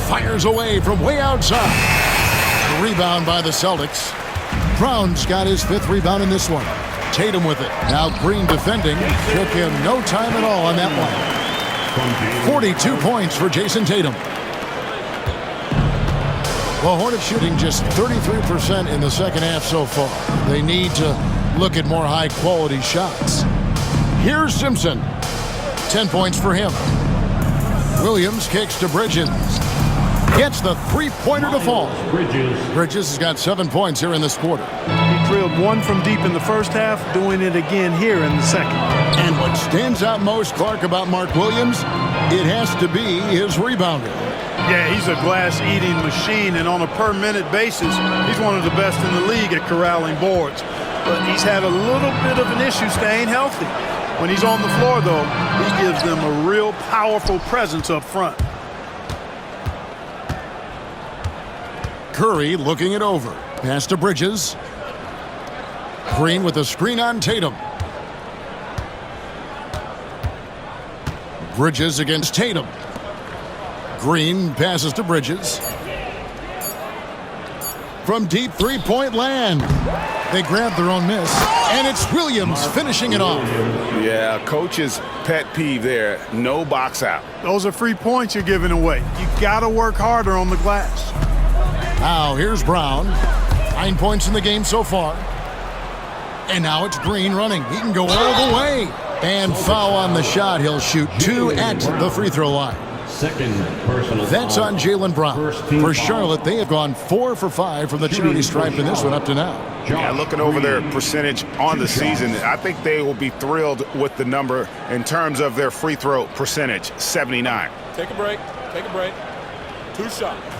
A: Fires away from way outside. Rebound by the Celtics. Brown's got his 5th rebound in this one. Tatum with it. Now Green defending. Took him no time at all on that one. 42 points for Jason Tatum. Well, Hornets shooting just 33% in the second half so far. They need to look at more high-quality shots. Here's Simpson. 10 points for him. Williams kicks to Bridges. Gets the three-pointer to fall. Bridges has got 7 points here in this quarter.
C: He drilled 1 from deep in the first half, doing it again here in the second.
A: And what stands out most, Clark, about Mark Williams, it has to be his rebounder.
C: Yeah, he's a glass-eating machine, and on a per-minute basis, he's one of the best in the league at corralling boards. But he's had a little bit of an issue staying healthy. When he's on the floor, though, he gives them a real powerful presence up front.
A: Curry looking it over. Pass to Bridges. Green with a screen on Tatum. Bridges against Tatum. Green passes to Bridges. From deep three-point land. They grab their own miss. And it's Williams finishing it off.
B: Yeah, coach's pet peeve there. No box out.
C: Those are free points you're giving away. You got to work harder on the glass.
A: Now here's Brown. 9 points in the game so far. And now it's Green running. He can go all the way. And foul on the shot. He'll shoot 2 at the free throw line.
D: Second personal
A: That's
D: foul.
A: on Jaylen Brown. For Charlotte, they have gone 4 for 5 from the charity stripe in this one up to now.
B: Yeah, looking over their percentage on the season, I think they will be thrilled with the number in terms of their free throw percentage, 79.
F: Take a break. Take a break. 2 shots.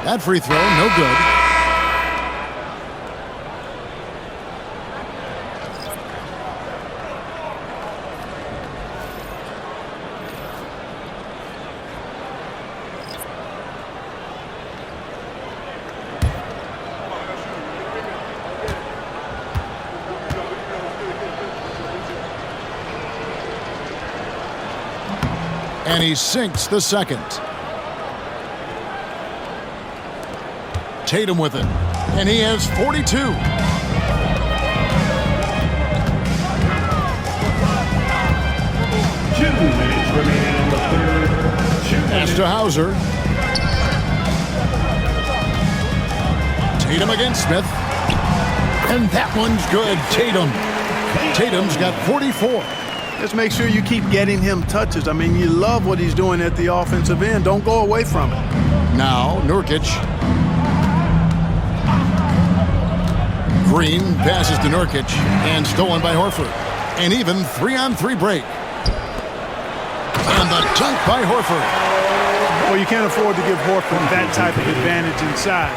A: That free throw, no good. And he sinks the second. Tatum with it. And he has 42.
D: 2 minutes remaining in the third.
A: Pass to Hauser. Tatum against Smith. And that one's good. Tatum's got 44.
C: Just make sure you keep getting him touches. I mean, you love what he's doing at the offensive end. Don't go away from it.
A: Now, Nurkic. Green passes to Nurkic and stolen by Horford. An even 3-on-3 break. And the dunk by Horford.
C: Well, you can't afford to give Horford that type of advantage inside.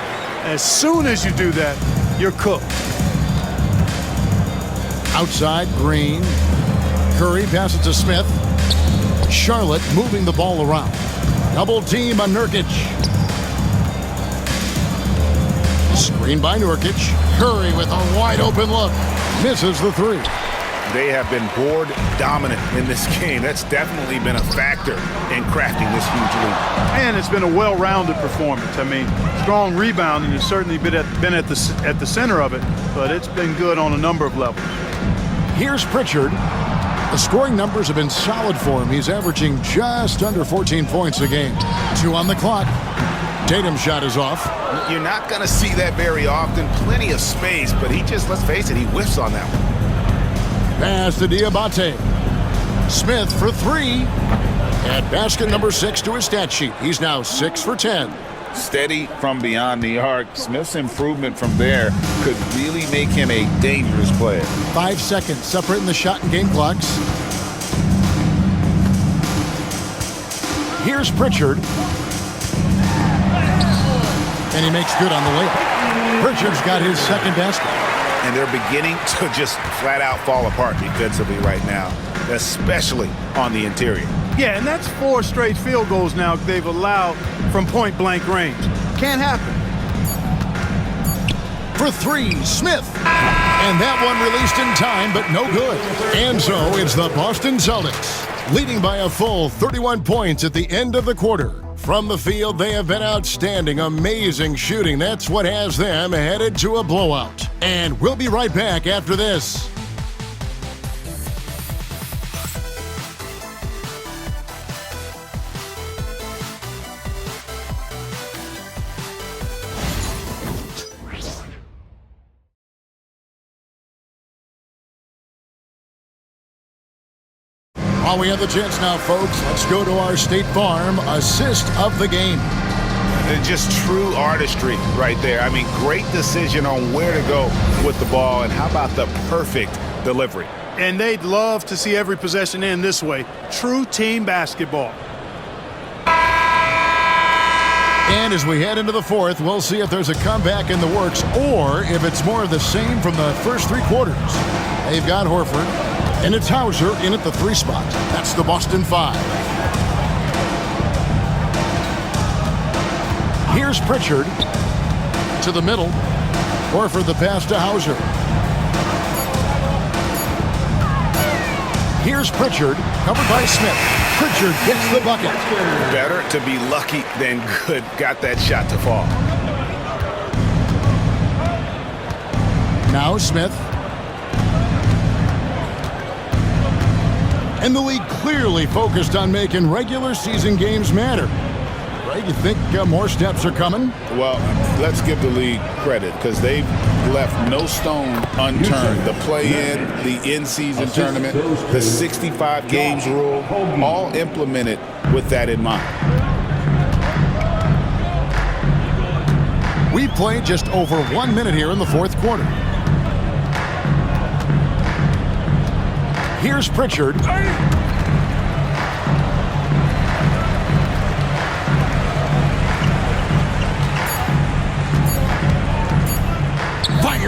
C: As soon as you do that, you're cooked.
A: Outside, Green. Curry passes to Smith. Charlotte moving the ball around. Double team on Nurkic. Screen by Nurkic. Curry with a wide open look. Misses the three.
B: They have been board dominant in this game. That's definitely been a factor in crafting this huge lead.
C: And it's been a well-rounded performance. I mean, strong rebounding has certainly been at the center of it, but it's been good on a number of levels.
A: Here's Pritchard. The scoring numbers have been solid for him. He's averaging just under 14 points a game. 2 on the clock. Tatum's shot is off.
B: You're not going to see that very often. Plenty of space, but he just, let's face it, he whiffs on that one.
A: Pass to Diabate. Smith for 3. Add basket number 6 to his stat sheet. He's now 6 for 10.
B: Steady from beyond the arc. Smith's improvement from there could really make him a dangerous player.
A: 5 seconds separating the shot and game clocks. Here's Pritchard. And he makes good on the layup. Pritchard's got his second basket.
B: And they're beginning to just flat out fall apart defensively right now, especially on the interior.
C: Yeah, and that's 4 straight field goals now they've allowed from point-blank range. Can't happen.
A: For 3, Smith. And that one released in time, but no good. And so it's the Boston Celtics, leading by a full 31 points at the end of the quarter. From the field, they have been outstanding, amazing shooting. That's what has them headed to a blowout. And we'll be right back after this. While we have the chance now, folks, let's go to our State Farm assist of the game.
B: And just true artistry right there. I mean, great decision on where to go with the ball, and how about the perfect delivery?
C: And they'd love to see every possession end this way. True team basketball.
A: And as we head into the fourth, we'll see if there's a comeback in the works or if it's more of the same from the first 3 quarters. They've got Horford. And it's Hauser in at the 3 spot. That's the Boston 5. Here's Pritchard to the middle. Horford the pass to Hauser. Here's Pritchard, covered by Smith. Pritchard gets the bucket.
B: Better to be lucky than good. Got that shot to fall.
A: Now Smith. And the league clearly focused on making regular season games matter. Right? You think more steps are coming?
B: Well, let's give the league credit because they've left no stone unturned. The play-in, the in-season tournament, the 65 games rule, all implemented with that in mind.
A: We played just over 1 minute here in the fourth quarter. Here's Pritchard.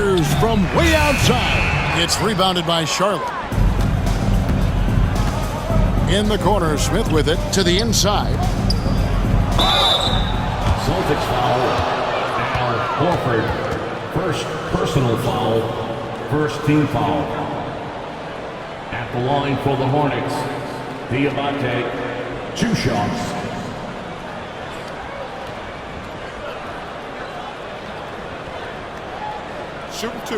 A: Fires from way outside. It's rebounded by Charlotte. In the corner, Smith with it to the inside.
D: Celtics foul. Al Horford. First personal foul. First team foul. At the line for the Hornets, Diamante. 2 shots.
C: Shooting 2.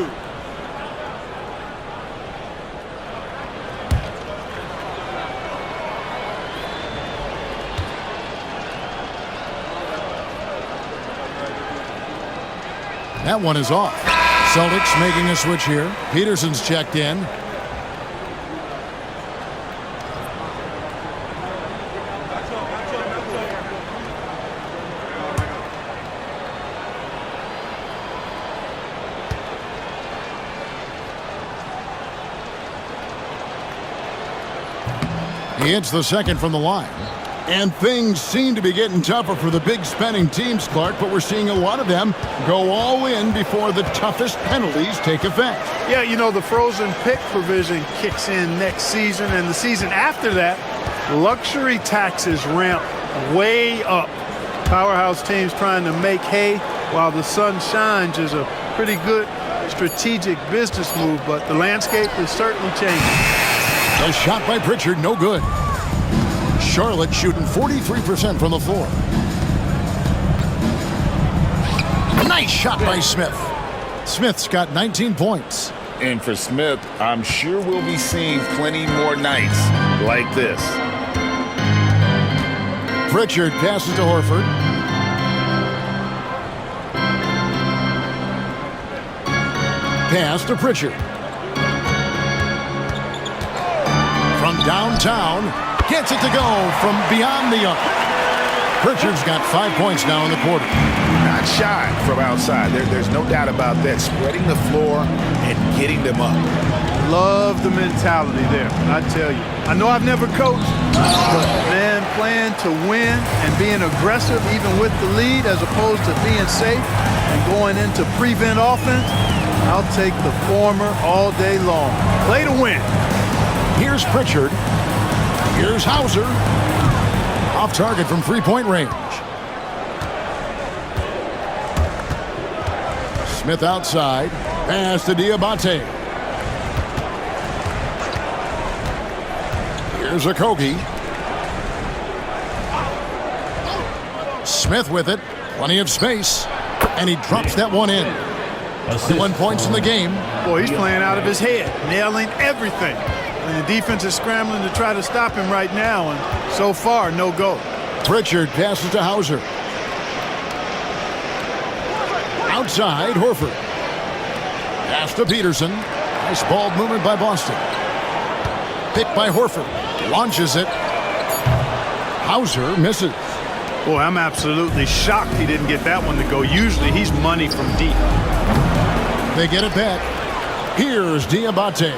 A: That one is off. Celtics making a switch here. Peterson's checked in. He hits the second from the line. And things seem to be getting tougher for the big spending teams, Clark, but we're seeing a lot of them go all in before the toughest penalties take effect.
C: Yeah, you know, the frozen pick provision kicks in next season, and the season after that, luxury taxes ramp way up. Powerhouse teams trying to make hay while the sun shines is a pretty good strategic business move, but the landscape is certainly changing.
A: A shot by Pritchard, no good. Charlotte shooting 43% from the floor. Nice shot by Smith. Smith's got 19 points.
B: And for Smith, I'm sure we'll be seeing plenty more nights like this.
A: Pritchard passes to Horford. Pass to Pritchard. From downtown, gets it to go from beyond the arc. Pritchard's got 5 points now in the quarter.
B: Not shy from outside. There's no doubt about that. Spreading the floor and getting them up.
C: Love the mentality there, I tell you. I know I've never coached, but man, playing to win and being aggressive even with the lead as opposed to being safe and going into prevent offense, I'll take the former all day long. Play to win.
A: Here's Pritchard. Here's Hauser. Off target from three-point range. Smith outside. Pass to Diamante. Here's Okogie. Smith with it. Plenty of space. And he drops that one in. 1 points in the game.
C: Boy, he's playing out of his head, nailing everything. And the defense is scrambling to try to stop him right now, and so far, no go.
A: Pritchard passes to Hauser. Outside, Horford. Pass to Peterson. Nice ball movement by Boston. Picked by Horford. Launches it. Hauser misses.
C: Boy, I'm absolutely shocked he didn't get that one to go. Usually, he's money from deep.
A: They get it back. Here's Diamante.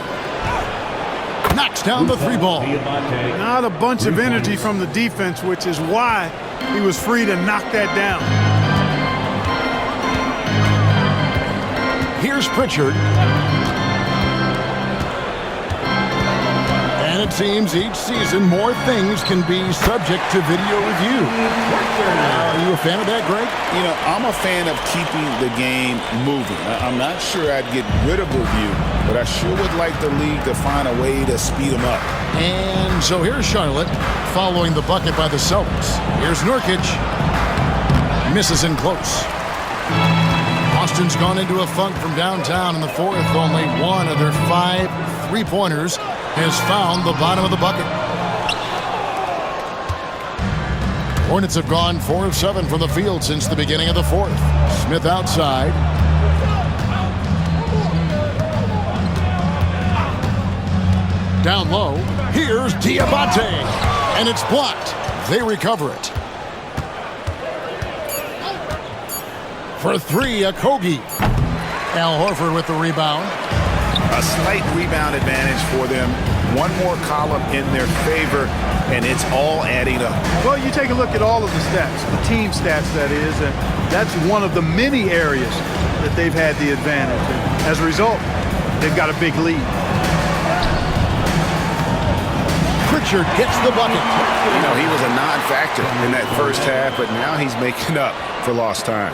A: Knocks down the 3 ball.
C: Not a bunch of energy from the defense, which is why he was free to knock that down.
A: Here's Pritchard. And it seems each season more things can be subject to video review. Are you a fan of that, Greg?
B: You know, I'm a fan of keeping the game moving. I'm not sure I'd get rid of review, but I sure would like the league to find a way to speed them up.
A: And so here's Charlotte following the bucket by the Celtics. Here's Nurkic. Misses in close. Boston's gone into a funk from downtown in the fourth. Only one of their 5 3-pointers has found the bottom of the bucket. Hornets have gone 4 of 7 from the field since the beginning of the fourth. Smith outside. Down low. Here's Diamante. And it's blocked. They recover it. For 3, Okogie. Al Horford with the rebound.
B: A slight rebound advantage for them. One more column in their favor, and it's all adding up.
C: Well, you take a look at all of the stats, the team stats, that is, and that's one of the many areas that they've had the advantage. And as a result, they've got a big lead.
A: Pritchard gets the bucket.
B: You know, he was a non-factor in that first half, but now he's making up for lost time.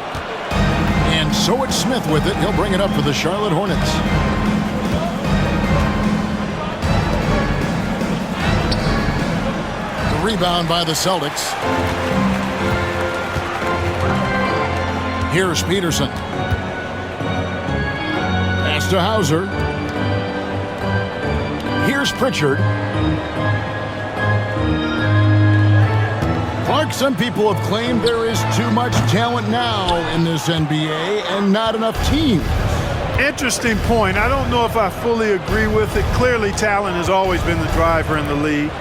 A: And so it's Smith with it. He'll bring it up for the Charlotte Hornets. The rebound by the Celtics. Here's Peterson. Pass to Hauser. Here's Pritchard. Clark, some people have claimed there is too much talent now in this NBA and not enough teams.
C: Interesting point. I don't know if I fully agree with it. Clearly, talent has always been the driver in the league.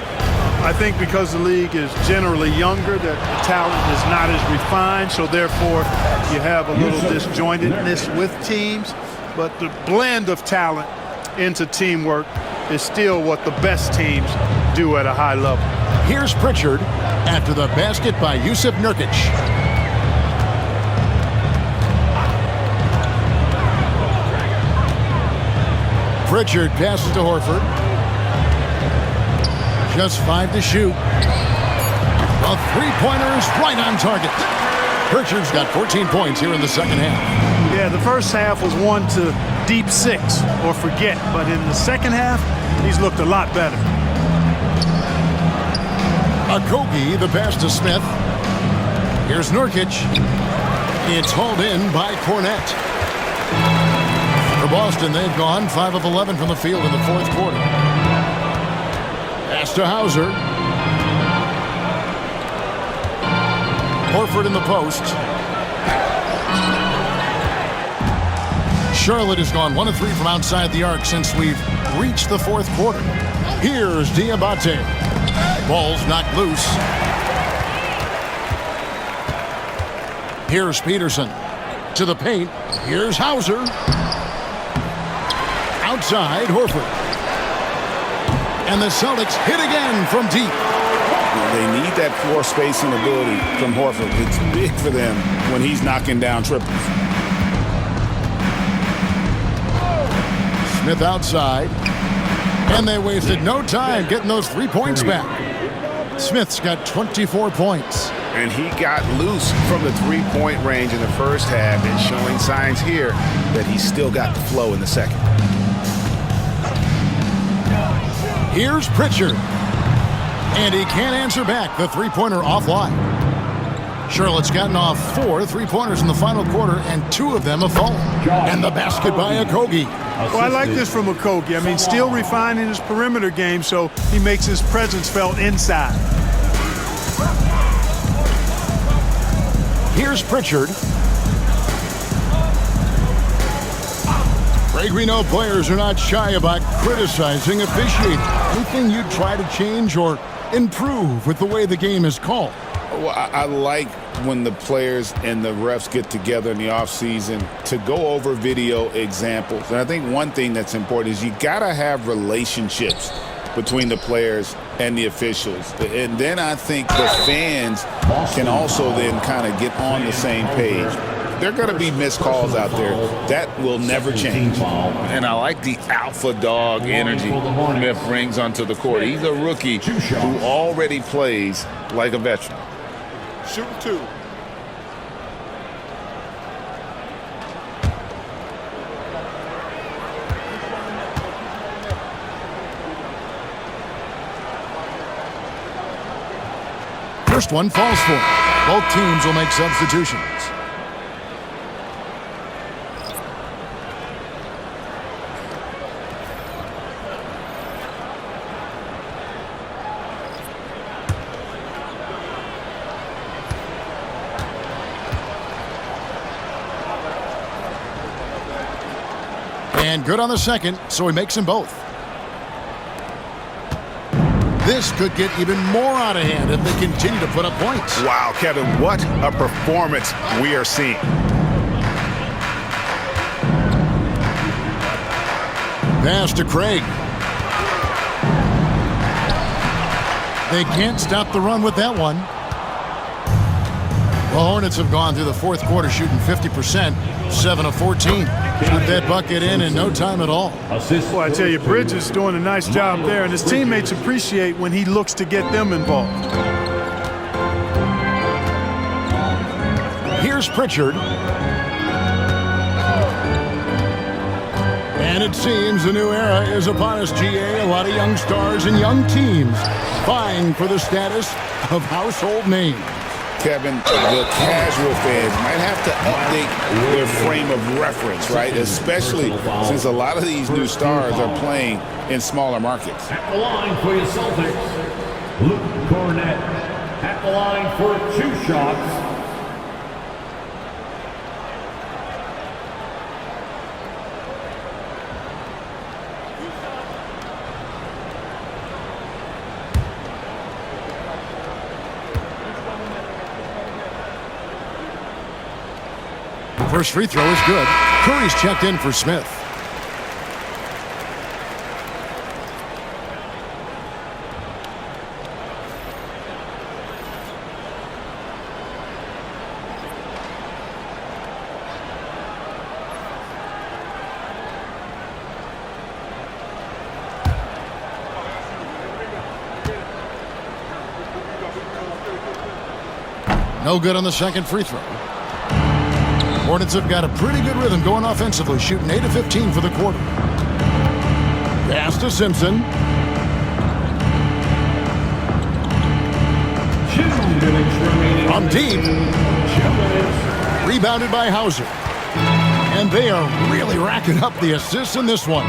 C: I think because the league is generally younger, that the talent is not as refined, so therefore you have a little disjointedness with teams. But the blend of talent into teamwork is still what the best teams do at a high level.
A: Here's Pritchard after the basket by Yusuf Nurkic. Pritchard passes to Horford. Just 5 to shoot. Well, three-pointers right on target. Pritchard's got 14 points here in the second half.
C: Yeah, the first half was one to deep 6 or forget, but in the second half, he's looked a lot better.
A: Okogie, the pass to Smith. Here's Nurkic. It's hauled in by Cornette. For Boston, they've gone 5 of 11 from the field in the fourth quarter. Pass to Hauser. Horford in the post. Charlotte has gone 1 of 3 from outside the arc since we've reached the fourth quarter. Here's Diabate. Ball's knocked loose. Here's Peterson. To the paint. Here's Hauser. Outside, Horford. And the Celtics hit again from deep.
B: They need that floor spacing ability from Horford. It's big for them when he's knocking down triples.
A: Smith outside. And they wasted no time getting those 3 points back. Smith's got 24 points.
B: And he got loose from the three-point range in the first half and showing signs here that he's still got the flow in the second.
A: Here's Pritchard. And he can't answer back. The three-pointer offline. Charlotte's gotten off 4 three-pointers in the final quarter, and 2 of them have fallen. And the basket by Okogie.
C: Well, I like this from Okogie. I mean, still refining his perimeter game, so he makes his presence felt inside.
A: Here's Pritchard. Greg, we know players are not shy about criticizing officiating. Anything you'd try to change or improve with the way the game is called?
B: Well, I like when the players and the refs get together in the offseason to go over video examples. And I think one thing that's important is you got to have relationships between the players and the officials. And then I think the fans can also then kind of get on the same page. There are going to be missed calls out there. That will never change. And I like the alpha dog energy Smith brings onto the court. He's a rookie who already plays like a veteran.
H: Shooting 2.
A: First one falls for. Both teams will make substitutions. And good on the second, so he makes them both. This could get even more out of hand if they continue to put up points.
B: Wow, Kevin, what a performance we are seeing.
A: Pass to Craig. They can't stop the run with that one. The Hornets have gone through the fourth quarter shooting 50%, 7 of 14. Put that bucket in no time at all.
C: Well, I tell you, Bridges doing a nice job there, and his teammates appreciate when he looks to get them involved.
A: Here's Pritchard. And it seems a new era is upon us, GA. A lot of young stars and young teams vying for the status of household names.
B: Kevin, the casual fans might have to update their frame of reference, right? Especially since a lot of these new stars are playing in smaller markets.
D: At the line for your Celtics, Luke Cornett. At the line for 2 shots.
A: First free throw is good. Curry's checked in for Smith. No good on the second free throw. Hornets have got a pretty good rhythm going offensively, shooting 8 of 15 for the quarter. Pass to Simpson. From deep. Rebounded by Hauser. And they are really racking up the assists in this one.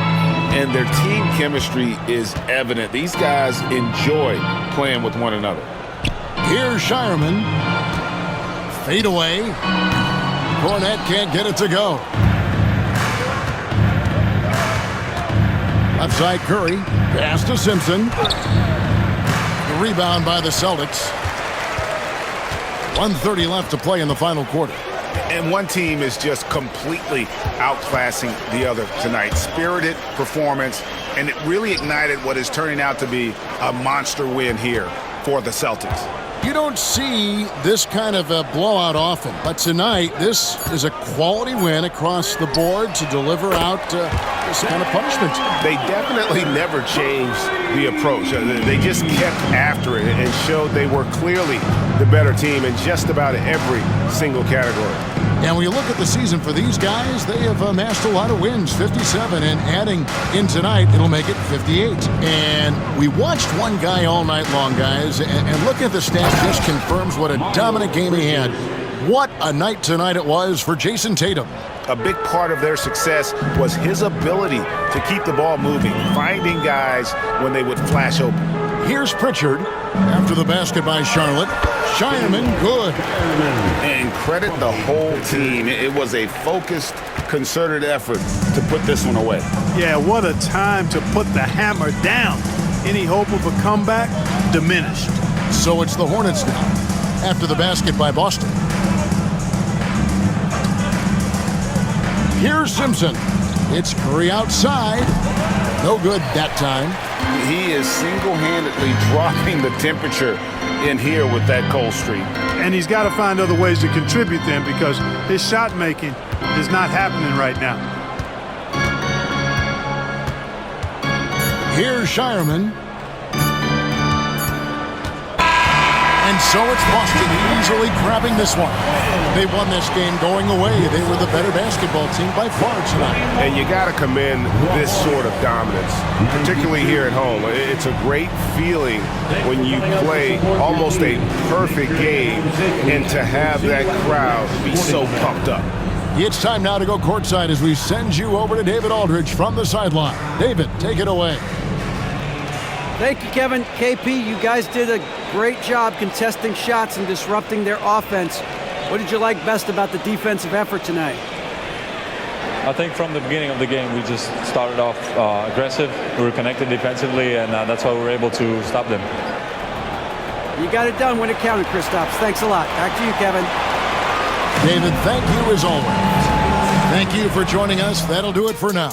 B: And their team chemistry is evident. These guys enjoy playing with one another.
A: Here's Shireman. Fade away. Cornett can't get it to go. Left side Curry. Pass to Simpson. The rebound by the Celtics. 1:30 left to play in the final quarter.
B: And one team is just completely outclassing the other tonight. Spirited performance, and it really ignited what is turning out to be a monster win here for the Celtics.
A: You don't see this kind of a blowout often, but tonight this is a quality win across the board to deliver out this kind of punishment.
B: They definitely never changed the approach. They just kept after it and showed they were clearly the better team in just about every single category.
A: And when you look at the season for these guys, they have amassed a lot of wins, 57, and adding in tonight, it'll make it 58. And we watched one guy all night long, guys, and looking at the stats just confirms what a dominant game he had. What a night tonight it was for Jason Tatum.
B: A big part of their success was his ability to keep the ball moving, finding guys when they would flash open.
A: Here's Pritchard after the basket by Charlotte. Shireman, good.
B: And credit the whole team. It was a focused, concerted effort to put this one away.
C: Yeah, what a time to put the hammer down. Any hope of a comeback? Diminished.
A: So it's the Hornets now after the basket by Boston. Here's Simpson. It's Curry outside. No good that time.
B: He is single-handedly dropping the temperature in here with that cold streak.
C: And he's got to find other ways to contribute then, because his shot making is not happening right now.
A: Here's Shireman. And so it's Boston easily grabbing this one. They won this game going away. They were the better basketball team by far tonight.
B: And you got to commend this sort of dominance, particularly here at home. It's a great feeling when you play almost a perfect game and to have that crowd be so pumped up.
A: It's time now to go courtside as we send you over to David Aldridge from the sideline. David, take it away.
E: Thank you, Kevin. KP, you guys did a great job contesting shots and disrupting their offense. What did you like best about the defensive effort tonight?
J: I think from the beginning of the game, we just started off aggressive. We were connected defensively, and that's why we were able to stop them.
E: You got it done when it counted, Kristaps. Thanks a lot. Back to you, Kevin.
A: David, thank you as always. Thank you for joining us. That'll do it for now.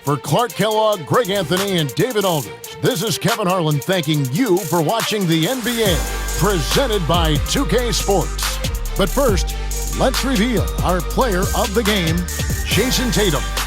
A: For Clark Kellogg, Greg Anthony, and David Aldridge, this is Kevin Harlan thanking you for watching the NBA, presented by 2K Sports. But first, let's reveal our player of the game, Jason Tatum.